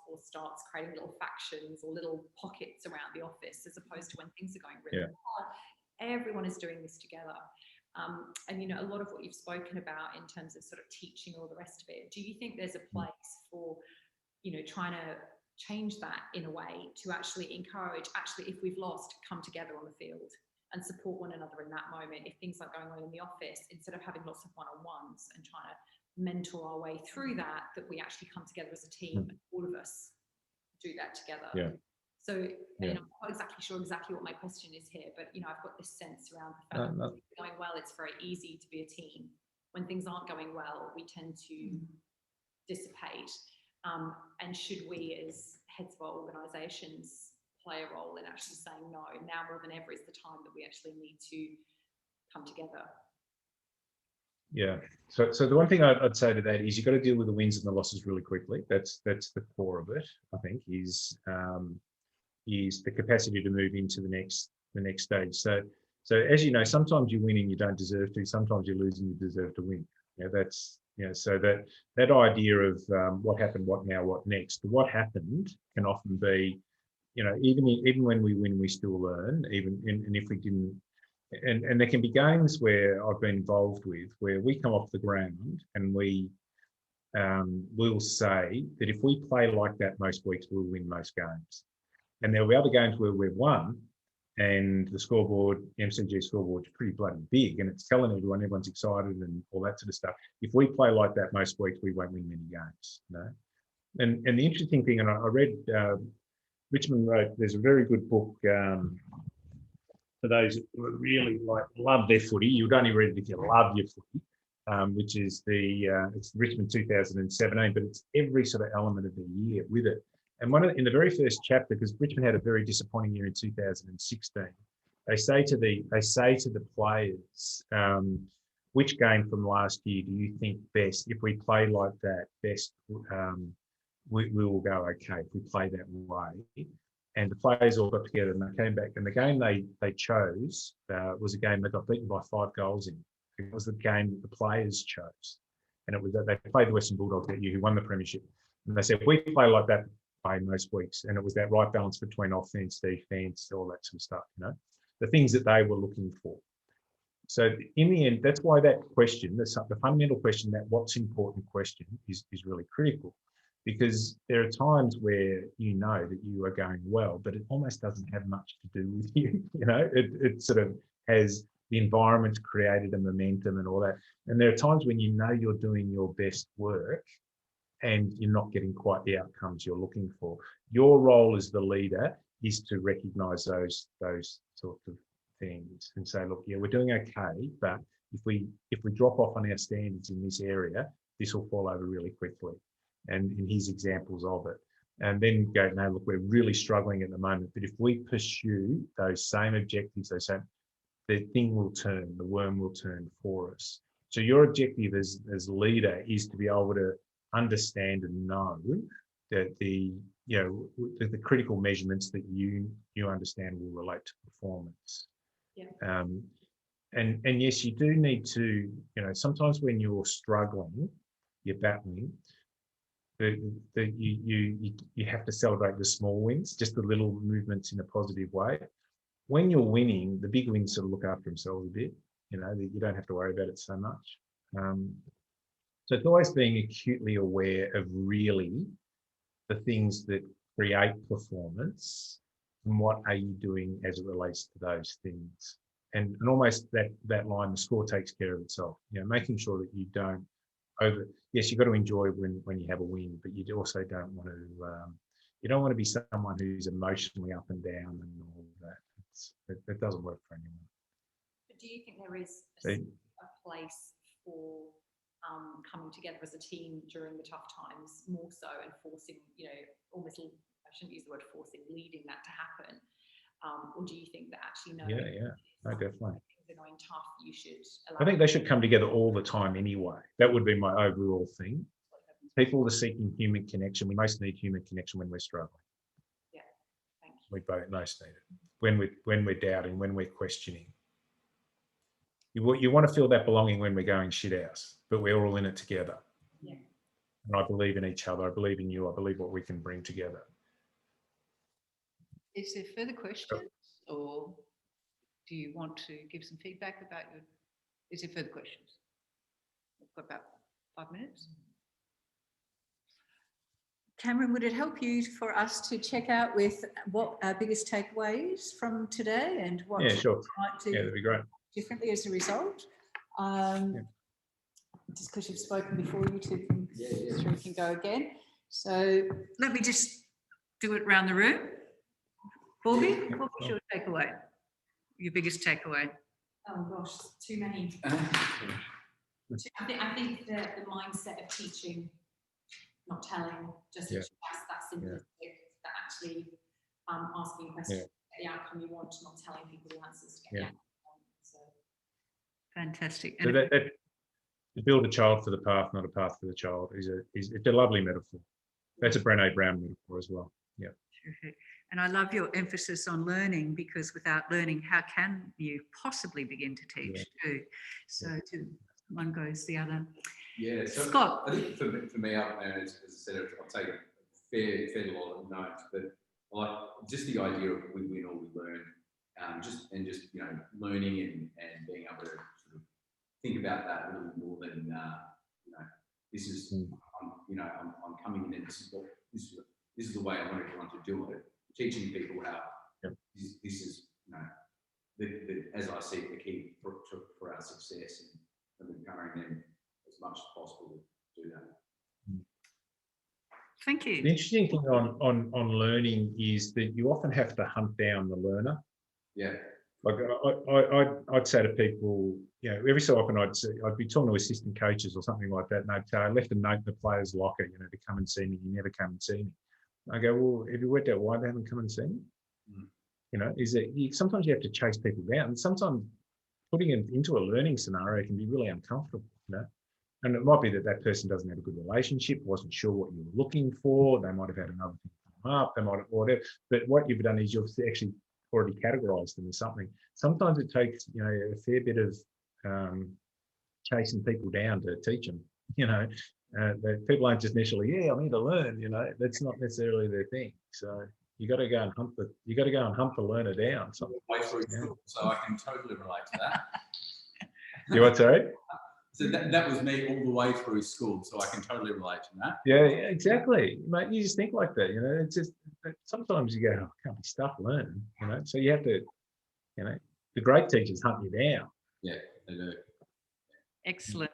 Speaker 7: or starts creating little factions or little pockets around the office, as opposed to when things are going really well. Everyone is doing this together. And, you know, a lot of what you've spoken about in terms of sort of teaching all the rest of it, do you think there's a place for, you know, trying to change that in a way to actually encourage, actually, if we've lost, come together on the field and support one another in that moment? If things aren't going well in the office, instead of having lots of one-on-ones and trying to mentor our way through that, that we actually come together as a team and all of us do that together.
Speaker 1: Yeah.
Speaker 7: So, you know, I'm not exactly sure what my question is here, but, you know, I've got this sense around the fact that when things are going well, it's very easy to be a team. When things aren't going well, we tend to dissipate. And should we, as heads of our organisations, play a role in actually saying, no, now more than ever is the time that we actually need to come together?
Speaker 1: Yeah. So the one thing I'd say to that is you've got to deal with the wins and the losses really quickly. That's the core of it, I think, is the capacity to move into the next stage. So as you know, sometimes you win and you don't deserve to. Sometimes you lose and you deserve to win. You know, that's, you know, so that idea of what happened, what now, what next. What happened can often be, you know, even when we win, we still learn. And if we didn't, and there can be games where I've been involved with where we come off the ground and we'll say that if we play like that most weeks, we'll win most games. And there'll be other games where we've won and the scoreboard, MCG scoreboard, is pretty bloody big and it's telling everyone's excited and all that sort of stuff. If we play like that most weeks, we won't win many games. You know? And the interesting thing, and I read, Richmond wrote, there's a very good book for those who really love their footy. You'd only read it if you love your footy, which is it's Richmond 2017, but it's every sort of element of the year with it. And in the very first chapter, because Richmond had a very disappointing year in 2016, they say to the players, which game from last year do you think best, if we play like that, best, we will go okay if we play that way. And the players all got together and they came back. And the game they chose was a game they got beaten by 5 goals in. It was the game that the players chose. And it was that they played the Western Bulldogs that year, who won the premiership. And they said, if we play like that most weeks, and it was that right balance between offense, defense, all that sort of stuff, you know, the things that they were looking for. So in the end, that's why that question, the fundamental question, that what's important question is really critical. Because there are times where you know that you are going well, but it almost doesn't have much to do with you. You know, it sort of has the environment created a momentum and all that. And there are times when you know you're doing your best work and you're not getting quite the outcomes you're looking for. Your role as the leader is to recognise those sorts of things and say, look, yeah, we're doing okay, but if we drop off on our standards in this area, this will fall over really quickly. And in his examples of it. And then go, no, look, we're really struggling at the moment, but if we pursue those same objectives, the thing will turn, the worm will turn for us. So your objective as leader is to be able to understand and know that the critical measurements that you understand will relate to performance.
Speaker 7: Yeah.
Speaker 1: And yes, you do need to, you know, sometimes when you're struggling, you're battling, you have to celebrate the small wins, just the little movements in a positive way. When you're winning, the big wins sort of look after themselves a bit, you know, you don't have to worry about it so much. So it's always being acutely aware of really the things that create performance and what are you doing as it relates to those things. And almost that line, the score takes care of itself, you know, making sure that you don't yes, you've got to enjoy when you have a win, but you also don't want to be someone who's emotionally up and down and all of that. It doesn't work for anyone.
Speaker 7: But do you think there is a place for coming together as a team during the tough times more so, and forcing, you know, almost, I shouldn't use the word forcing, leading that to happen? Or do you think that actually no,
Speaker 1: definitely.
Speaker 7: Things are going tough, you should allow.
Speaker 1: I think they should come together all the time anyway. That would be my overall thing. People are seeking human connection. We most need human connection when we're struggling.
Speaker 7: Yeah, thank you.
Speaker 1: We both most need it. When we're doubting, when we're questioning. You want to feel that belonging when we're going shit house, but we're all in it together.
Speaker 7: Yeah.
Speaker 1: And I believe in each other. I believe in you. I believe what we can bring together.
Speaker 4: Is there further questions, or do you want to give some feedback about your, is there further questions? We've got about 5 minutes. Cameron, would it help you for us to check out with what our biggest takeaways from today and what
Speaker 1: Yeah, sure.
Speaker 4: we might do
Speaker 1: Yeah, that'd be great.
Speaker 4: differently as a result? Just because you've spoken before, you two can, three can go again. So let me just do it around the room. Bobby, what was your takeaway? Your biggest takeaway?
Speaker 7: Oh gosh, too many. I think the mindset of teaching, not telling, just
Speaker 1: Yeah.
Speaker 7: that's simplistic. That actually asking questions, get the outcome you want, not telling people the answers to get the outcome you want. So.
Speaker 4: Fantastic.
Speaker 1: So that to build a child for the path, not a path for the child, is it's a lovely metaphor. That's a Brené Brown metaphor as well. Yeah.
Speaker 4: Terrific. And I love your emphasis on learning, because without learning, how can you possibly begin to teach too? So one goes the other.
Speaker 5: Yeah, so
Speaker 4: Scott.
Speaker 5: I think for me up there, as I said, I'll take a fair lot of notes, but like just the idea of we win or we learn, just you know, learning and being able to sort of think about that a little more than you know, this is I'm coming in and this is the way I want everyone to do it. Teaching people how this is, you know, as I see it, the key for our success, and empowering them as much as possible to do that.
Speaker 4: Thank you.
Speaker 1: The interesting thing on learning is that you often have to hunt down the learner.
Speaker 5: Yeah.
Speaker 1: Like I'd say to people, you know, every so often I'd be talking to assistant coaches or something like that, and they'd say, I left a note in the player's locker, you know, to come and see me. You never come and see me. I go, well, have you worked out why they haven't come and seen me? You know, is that sometimes you have to chase people down, and sometimes putting them into a learning scenario can be really uncomfortable, you know. And it might be that person doesn't have a good relationship, wasn't sure what you were looking for. They might have had another thing come up. They might have whatever. But what you've done is you've actually already categorized them as something. Sometimes it takes, you know, a fair bit of chasing people down to teach them. You know, people aren't just initially, I'm here to learn. You know, that's not necessarily their thing. So you got to go and hunt the learner down. So
Speaker 5: I can totally relate to that.
Speaker 1: You what, sorry?
Speaker 5: So that was me all the way through school, so I can totally relate to that.
Speaker 1: Yeah, exactly, mate. You just think like that, you know. It's just sometimes you go, I can't be stuck learning, you know. So you have to, you know, the great teachers hunt you down.
Speaker 5: Yeah, they do.
Speaker 4: Excellent.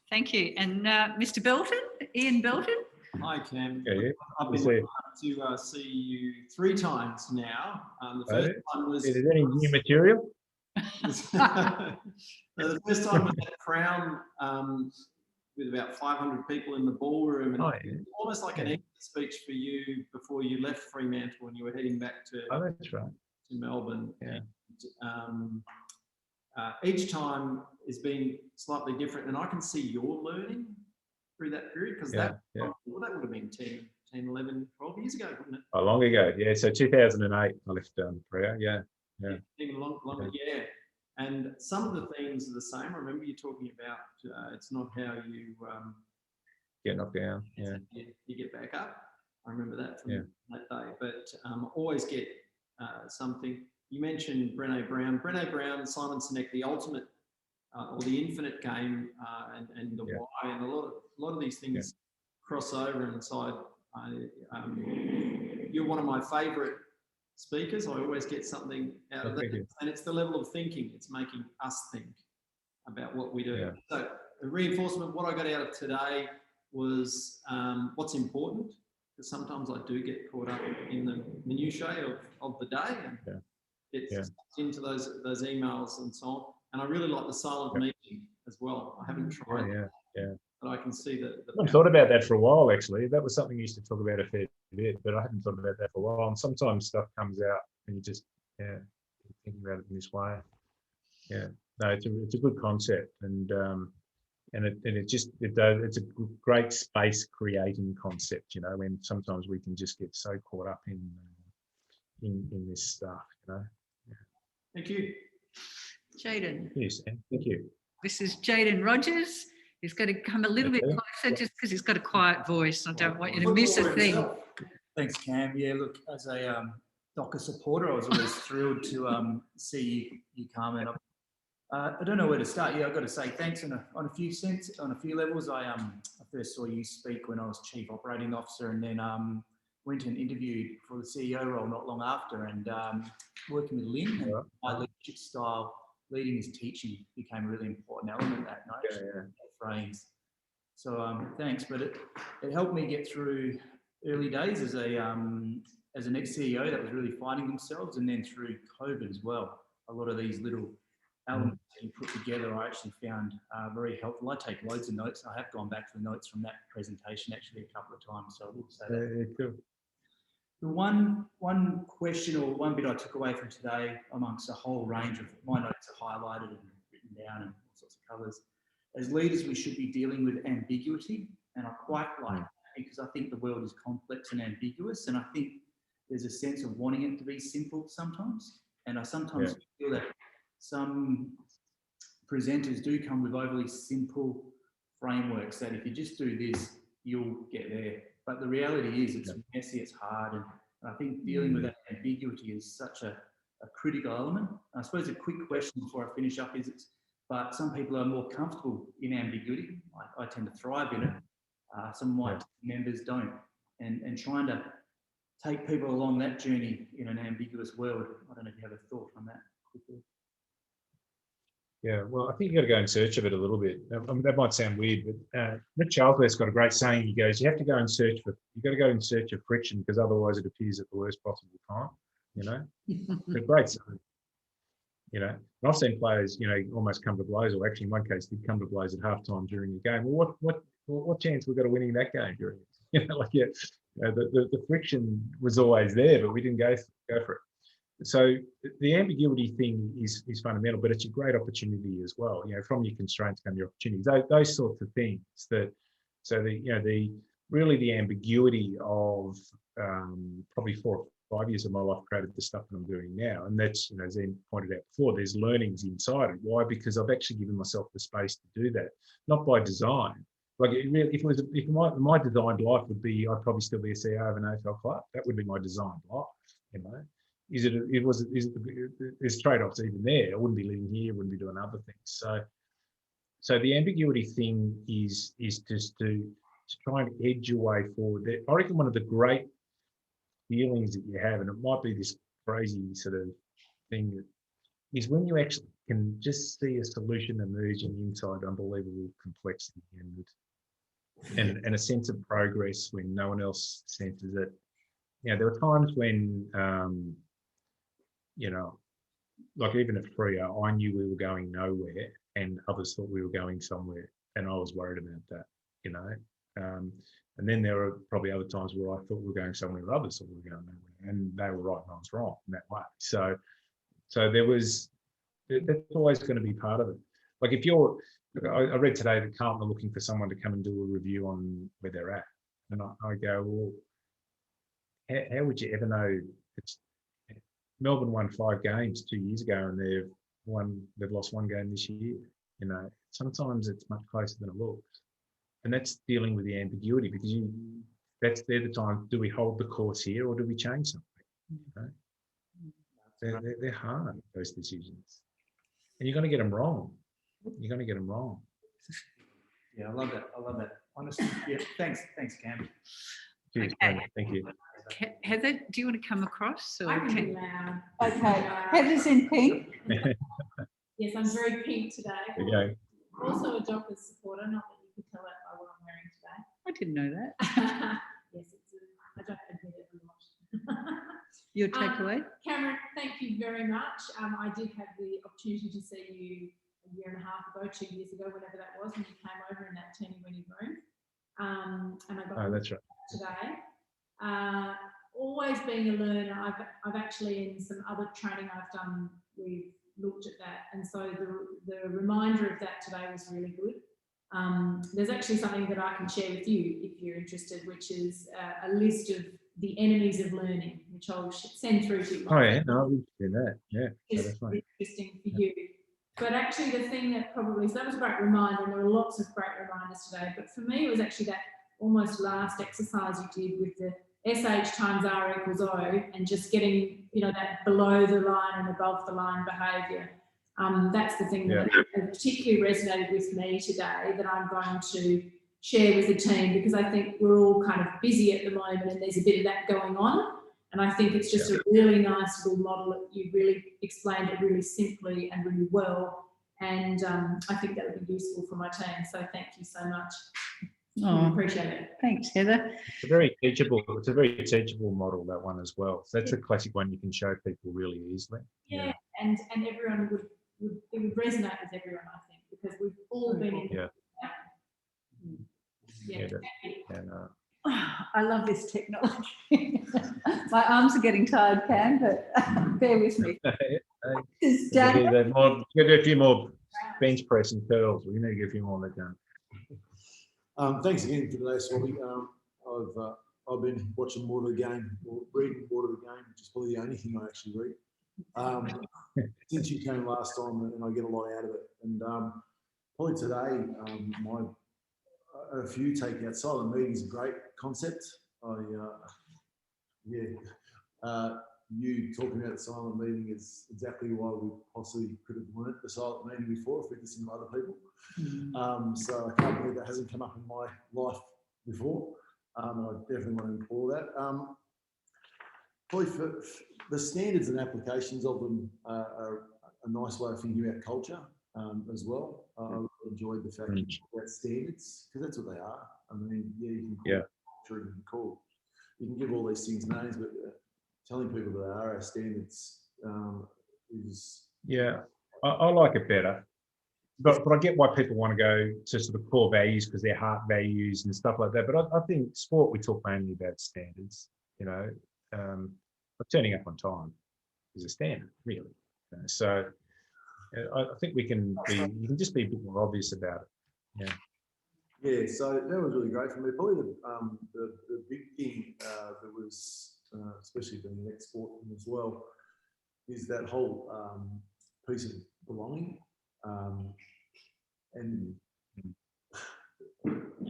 Speaker 4: Thank you. And Mr. Belton, Ian Belton.
Speaker 2: Hi, Cam.
Speaker 1: Yeah.
Speaker 2: I've been able to see you 3 times now. The first time was.
Speaker 1: Is there any new material?
Speaker 2: The first time was at Crown with about 500 people in the ballroom, and almost like an exit speech for you before you left Fremantle and you were heading back to,
Speaker 1: That's right.
Speaker 2: to Melbourne.
Speaker 1: Yeah.
Speaker 2: And, each time has been slightly different, and I can see your learning through that period, because that would have been 10, 11, 12 years ago, wouldn't it?
Speaker 1: Oh, long ago, yeah. So 2008, I left Freo, yeah.
Speaker 2: Even longer, yeah. And some of the themes are the same. I remember you talking about it's not how you
Speaker 1: get knocked down,
Speaker 2: you get back up. I remember that from that day. But always get something. You mentioned Brené Brown. Brené Brown, Simon Sinek, the ultimate or the infinite game, and the why, and a lot of these things cross over inside. You're one of my favourite speakers. I always get something out of that, and it's the level of thinking. It's making us think about what we do. Yeah. So the reinforcement, what I got out of today was what's important, because sometimes I do get caught up in the minutiae of the day and get into those emails and so on. And I really like the silent meeting as well. I haven't tried but I can see that.
Speaker 1: I've thought about that for a while, actually. That was something you used to talk about a fair bit, but I hadn't thought about that for a while. And sometimes stuff comes out and you just, thinking about it in this way. Yeah, no, it's a good concept, and it's a great space creating concept. You know, when sometimes we can just get so caught up in this stuff. You know. Yeah.
Speaker 2: Thank you,
Speaker 4: Jayden.
Speaker 1: Yes, thank you.
Speaker 4: This is Jayden Rogers. He's going to come a little bit
Speaker 1: Okay.
Speaker 4: closer just because he's got a quiet voice. I don't want you to miss a thing.
Speaker 8: Thanks, Cam. Yeah, look, as a Docker supporter, I was always thrilled to see you come. And I don't know where to start. Yeah, I've got to say thanks on a few levels. I first saw you speak when I was Chief Operating Officer, and then went and interviewed for the CEO role not long after. And working with Lynn, and my leadership style, leading his teaching became a really important element that night. Frames. So thanks, but it helped me get through early days as an ex-CEO that was really finding themselves, and then through COVID as well. A lot of these little elements that you put together, I actually found very helpful. I take loads of notes. I have gone back to the notes from that presentation actually a couple of times, so I will say that.
Speaker 1: Cool.
Speaker 8: The one question or one bit I took away from today, amongst a whole range of my notes are highlighted and written down and all sorts of colours. As leaders, we should be dealing with ambiguity, and I quite like that because I think the world is complex and ambiguous, and I think there's a sense of wanting it to be simple sometimes, and I sometimes feel that some presenters do come with overly simple frameworks that if you just do this, you'll get there. But the reality is it's messy, it's hard, and I think dealing with that ambiguity is such a critical element. I suppose a quick question before I finish up is, but some people are more comfortable in ambiguity. I tend to thrive in it. Some of my members don't. And trying to take people along that journey in an ambiguous world, I don't know if you have a thought on that quickly.
Speaker 1: Yeah, well, I think you've got to go in search of it a little bit. I mean, that might sound weird, but Rick Charlesworth's got a great saying. He goes, you've got to go in search of friction, because otherwise it appears at the worst possible time, you know? It's a great saying, you know? And I've seen players, you know, almost come to blows, or actually in one case did come to blows at halftime during the game. Well, what chance we got of winning that game during it? You know, like, the friction was always there, but we didn't go for it. So the ambiguity thing is fundamental, but it's a great opportunity as well. You know, from your constraints come your opportunities. Those sorts of things. The ambiguity of probably 4 or 5 years of my life created the stuff that I'm doing now, and that's, you know, as Ian pointed out before, there's learnings inside it. Why? Because I've actually given myself the space to do that, not by design. Like, if my designed life would be, I'd probably still be a CEO of an AFL club. That would be my designed life, you know. There's trade-offs even there. I wouldn't be living here, wouldn't be doing other things. So the ambiguity thing is just to try and edge your way forward. I reckon one of the great feelings that you have, and it might be this crazy sort of thing, is when you actually can just see a solution emerging inside unbelievable complexity and a sense of progress when no one else senses it. You know, there were times when, you know, like even at Freo, I knew we were going nowhere and others thought we were going somewhere, and I was worried about that, you know. And then there were probably other times where I thought we were going somewhere and others thought we were going nowhere, and they were right and I was wrong in that way. So that's always going to be part of it. Like I read today that Carlton are looking for someone to come and do a review on where they're at. And I go, well, how would you ever know? Melbourne won 5 games 2 years ago, and they've lost 1 game this year. You know, sometimes it's much closer than it looks. And that's dealing with the ambiguity, because that's the time, do we hold the course here or do we change something? You know? They're hard, those decisions. And you're going to get them wrong. You're going to get them wrong.
Speaker 8: Yeah, I love that. Honestly, yeah, thanks, Cam.
Speaker 1: Cheers,
Speaker 4: Okay.
Speaker 1: thank you.
Speaker 4: Heather, do you want to come across? Or
Speaker 9: I'm really loud.
Speaker 4: Okay, Heather's in pink.
Speaker 9: Yes, I'm very pink today.
Speaker 1: Okay.
Speaker 9: Also a Dockers supporter, not that you could tell that by what I'm wearing today.
Speaker 4: I didn't know that.
Speaker 9: Yes, I don't admit it a lot.
Speaker 4: Your takeaway?
Speaker 9: Cameron, thank you very much. I did have the opportunity to see you a year and a half ago, 2 years ago, whenever that was, when you came over in that teeny-weeny room. And I got
Speaker 1: That's right.
Speaker 9: today. Always being a learner, I've actually, in some other training I've done, we've looked at that, and so the reminder of that today was really good. There's actually something that I can share with you if you're interested, which is a list of the enemies of learning, which I'll send through to you.
Speaker 1: Oh yeah, no, we can do that. Yeah,
Speaker 9: It's interesting for you. But actually the thing that probably, so that was a great reminder, and there were lots of great reminders today, but for me it was actually that almost last exercise you did with the SH times R equals O, and just getting, you know, that below the line and above the line behaviour. That's the thing that particularly resonated with me today, that I'm going to share with the team, because I think we're all kind of busy at the moment and there's a bit of that going on. And I think it's just a really nice little model. You really explained it really simply and really well. And I think that would be useful for my team. So thank you so much.
Speaker 4: Oh,
Speaker 9: Appreciate it.
Speaker 4: thanks, Heather.
Speaker 1: It's a very teachable model, that one as well. So that's a classic one you can show people really easily.
Speaker 9: Yeah. And everyone it would resonate with everyone, I think, because we've all been in.
Speaker 4: I love this technology. My arms are getting tired, Cam, but bear with me.
Speaker 1: You do a few more bench press and curls. We need to get a few more of that done.
Speaker 10: Thanks again for today, Swabby. I've been watching more of the game, or reading more of the game, which is probably the only thing I actually read. Since you came last time, and I get a lot out of it. And probably today, a few takeouts. Silent meeting is a great concept. You talking about the silent meeting is exactly why we possibly could have learnt the silent meeting before if we listened to other people. So I can't believe that hasn't come up in my life before. And I definitely want to implore that. Probably for the standards and applications of them are a nice way of thinking about culture as well. I really enjoyed the fact that standards, because that's what they are. I mean, you can give all these things names, but telling people that they are our standards is... Yeah,
Speaker 1: I like it better. But I get why people want to go to sort of core values, because they're heart values and stuff like that. But I think sport, we talk mainly about standards, you know. Turning up on time is a standard, really. So I think you can just be a bit more obvious about it.
Speaker 10: Yeah, so that was really great for me. Probably the big thing that was, especially being an export as well, is that whole piece of belonging. And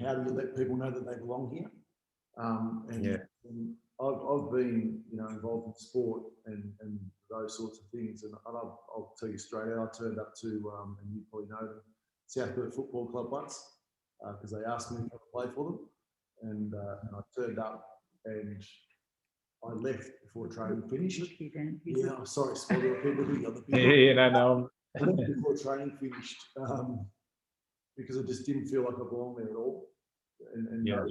Speaker 10: how do you let people know that they belong here? And I've been, involved in sport and those sorts of things. And I'll tell you straight out, I turned up to, and you probably know them, South Perth Football Club once, because they asked me if I could play for them. And I turned up and I left before training finished. Yeah, I'm sorry, spoiler people. I left before training finished because I just didn't feel like I belonged there at all. And feel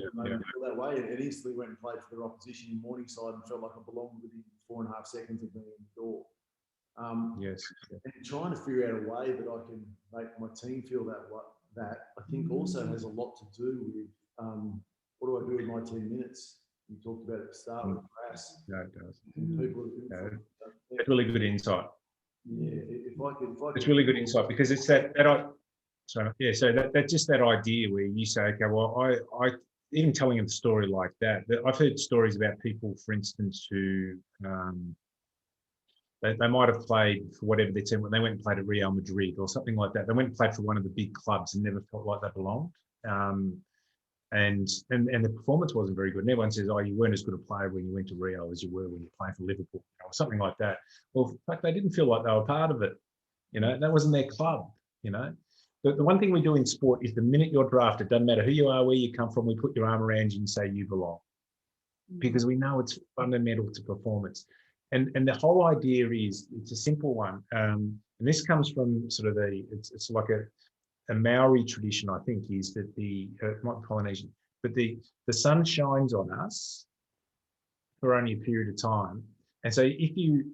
Speaker 10: that way, and instantly went and played for their opposition in Morningside and felt like I belonged within 4.5 seconds of being in the door. And trying to figure out a way that I can make my team feel that I think also has a lot to do with what do I do with my 10 minutes? You talked about it at the start with grass.
Speaker 1: No, it does.
Speaker 10: It's
Speaker 1: really good insight.
Speaker 10: Yeah, if I could,
Speaker 1: it's really good insight, because it's that that's just that idea where you say, okay, well, I even telling a story like that, I've heard stories about people, for instance, who they might have played for whatever their team, when they went and played at Real Madrid or something like that. They went and played for one of the big clubs and never felt like they belonged. And the performance wasn't very good. And everyone says, oh, you weren't as good a player when you went to Real as you were when you played for Liverpool, or something like that. Well, in fact, they didn't feel like they were part of it. That wasn't their club. The one thing we do in sport is the minute you're drafted, doesn't matter who you are, where you come from, we put your arm around you and say you belong, because we know it's fundamental to performance. And the whole idea is, it's a simple one. And this comes from sort of it's like a Maori tradition, I think, is that not Polynesian, but the sun shines on us for only a period of time. And so if you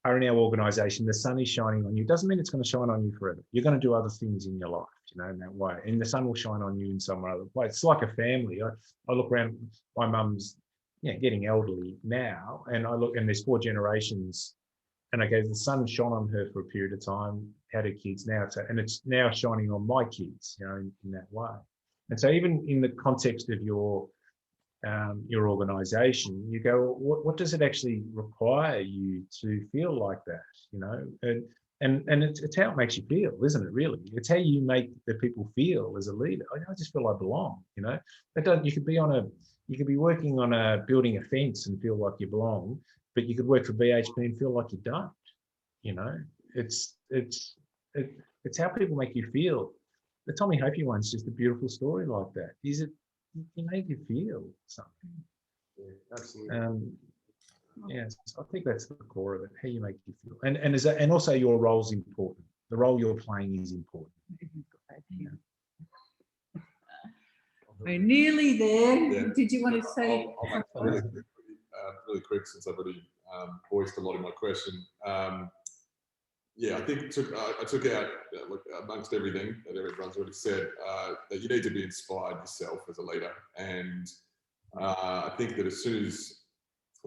Speaker 1: are in our organisation, the sun is shining on you. It doesn't mean it's going to shine on you forever. You're going to do other things in your life, in that way. And the sun will shine on you in some other way. It's like a family. I look around, my mum's getting elderly now, and I look, and there's 4 generations, and I go, the sun shone on her for a period of time, had her kids now, and it's now shining on my kids, in that way. And so even in the context of your organisation, you go, what does it actually require you to feel like that, And it's how it makes you feel, isn't it? Really, it's how you make the people feel as a leader. I just feel I belong. You know, you could be working on building a fence and feel like you belong, but you could work for BHP and feel like you don't. You know, it's how people make you feel. The Tommy Hope one's just a beautiful story like that. You make you feel something.
Speaker 10: Yeah, absolutely.
Speaker 1: Yes, I think that's the core of it. How you make you feel, and also your role's important. The role you're playing is important. Yeah.
Speaker 4: We're nearly there.
Speaker 6: Yeah.
Speaker 4: Did you want to say?
Speaker 6: I'll make it really quick since I've already voiced a lot of my question. Yeah, I think I took out, look, amongst everything that everyone's already said, that you need to be inspired yourself as a leader. And I think that as soon as,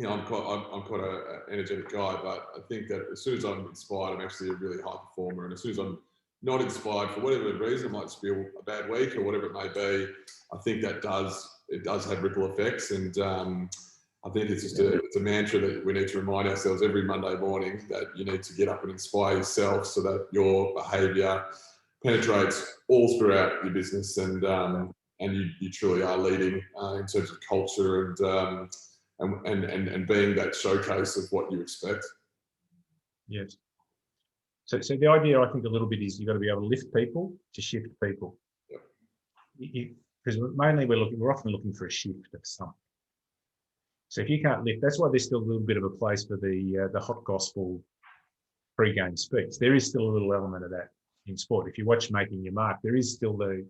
Speaker 6: I'm quite an energetic guy, but I think that as soon as I'm inspired, I'm actually a really high performer. And as soon as I'm not inspired for whatever reason, I might just feel a bad week or whatever it may be, I think that it does have ripple effects. And I think it's just it's a mantra that we need to remind ourselves every Monday morning, that you need to get up and inspire yourself so that your behaviour penetrates all throughout your business, and you truly are leading in terms of culture and being that showcase of what you expect.
Speaker 1: Yes. So the idea, I think, a little bit is you've got to be able to lift people to shift people.
Speaker 6: Yep.
Speaker 1: Because mainly we're often looking for a shift of something. So if you can't lift, that's why there's still a little bit of a place for the hot gospel pre-game speech. There is still a little element of that in sport. If you watch Making Your Mark, there is still the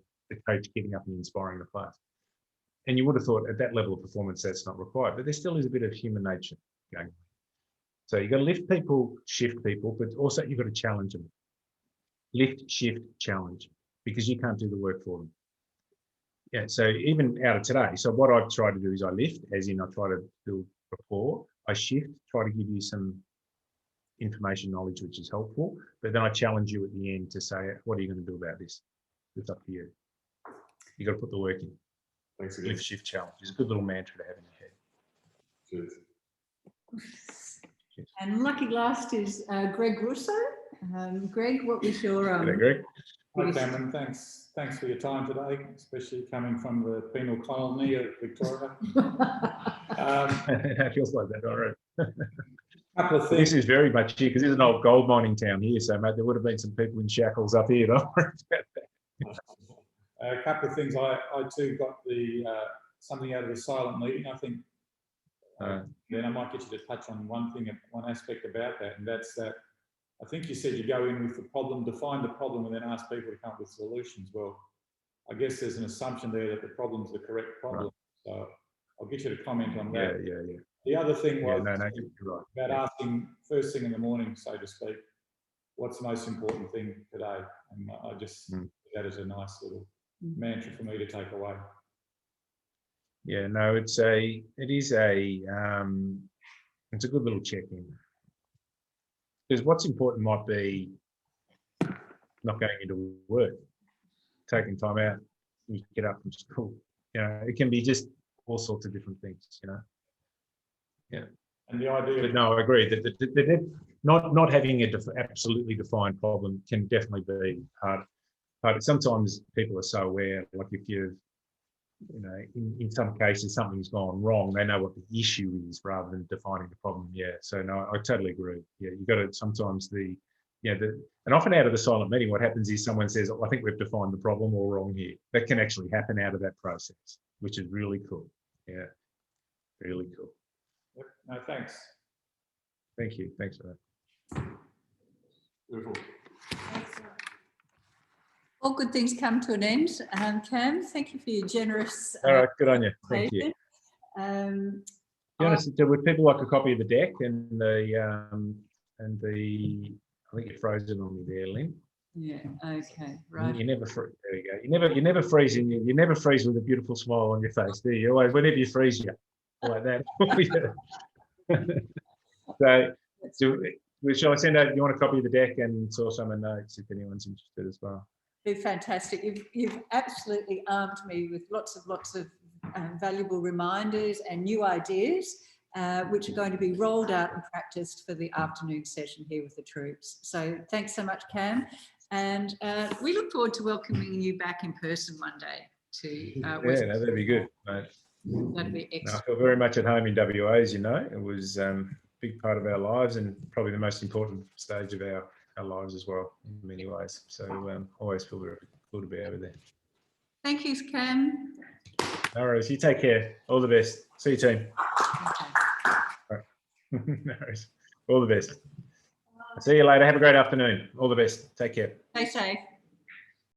Speaker 1: coach getting up and inspiring the players. And you would have thought at that level of performance that's not required, but there still is a bit of human nature going on. So you've got to lift people, shift people, but also you've got to challenge them. Lift, shift, challenge, because you can't do the work for them. Yeah, so even out of today, so what I've tried to do is I lift, as in I try to build rapport. I shift, try to give you some information, knowledge, which is helpful, but then I challenge you at the end to say, what are you going to do about this? It's up to you. You've got to put the work in.
Speaker 6: Thanks again.
Speaker 1: Lift, shift, challenge. It's a good little mantra to have in your head.
Speaker 6: Cheers.
Speaker 4: And lucky last is Greg Russo. Greg, what was your?
Speaker 1: G'day, Greg.
Speaker 11: Hi, Cameron. Thanks for your time today, especially coming from the penal colony of Victoria.
Speaker 1: It feels like that, all right.
Speaker 11: Couple of things.
Speaker 1: This is very much here because it's an old gold mining town here. So, mate, there would have been some people in shackles up here. Don't worry about that.
Speaker 11: A couple of things. I too got something out of the silent meeting. I think then I might get you to touch on one aspect about that, and that's that. I think you said you go in with the problem, define the problem, and then ask people to come up with solutions. Well, I guess there's an assumption there that the problem's the correct problem. Right. So I'll get you to comment on that.
Speaker 1: Yeah.
Speaker 11: The other thing was
Speaker 1: you're right.
Speaker 11: About asking first thing in the morning, so to speak, what's the most important thing today? And I just that is a nice little mantra for me to take away.
Speaker 1: Yeah, no, it's a good little check-in. Because what's important might be not going into work, taking time out, you get up from school. You know, it can be just all sorts of different things. You know. Yeah.
Speaker 11: And the idea.
Speaker 1: But no, I agree that not having an absolutely defined problem can definitely be hard. But sometimes people are so aware, like if you've, in some cases something's gone wrong, they know what the issue is rather than defining the problem. Yeah, so no, I totally agree. Yeah, you got to sometimes and often out of the silent meeting, what happens is someone says, I think we've defined the problem all wrong here. That can actually happen out of that process, which is really cool. Yeah, really cool.
Speaker 11: Yep. No, thanks.
Speaker 1: Thank you. Thanks for that.
Speaker 6: Beautiful.
Speaker 4: All good things come to an end. Cam, thank you for your generous.
Speaker 1: All right, good on you. Thank you. Be honest, would people like a copy of the deck and the I think you're frozen on me there, Lynn.
Speaker 4: Yeah. Okay. Right.
Speaker 1: You never freeze. There you go. You never freeze you never freeze with a beautiful smile on your face, do you? Always, whenever you freeze, you like that. So, shall I send out? You want a copy of the deck and saw some of the notes if anyone's interested as well.
Speaker 4: They're fantastic. You've absolutely armed me with lots of valuable reminders and new ideas. which are going to be rolled out and practiced for the afternoon session here with the troops. So thanks so much, Cam. And we look forward to welcoming you back in person one day to
Speaker 1: Yeah, no, that'd be good, mate.
Speaker 4: That'd be
Speaker 1: No, I
Speaker 4: excellent.
Speaker 1: feel very much at home in WA, as you know. It was a big part of our lives and probably the most important stage of our lives as well in many ways. So always feel very cool to be over there.
Speaker 4: Thank you, Cam.
Speaker 1: No worries. You take care. All the best. See you, team.
Speaker 4: Okay.
Speaker 1: All right. No worries. All the best. See you later. Have a great afternoon. All the best. Take care.
Speaker 4: Stay safe.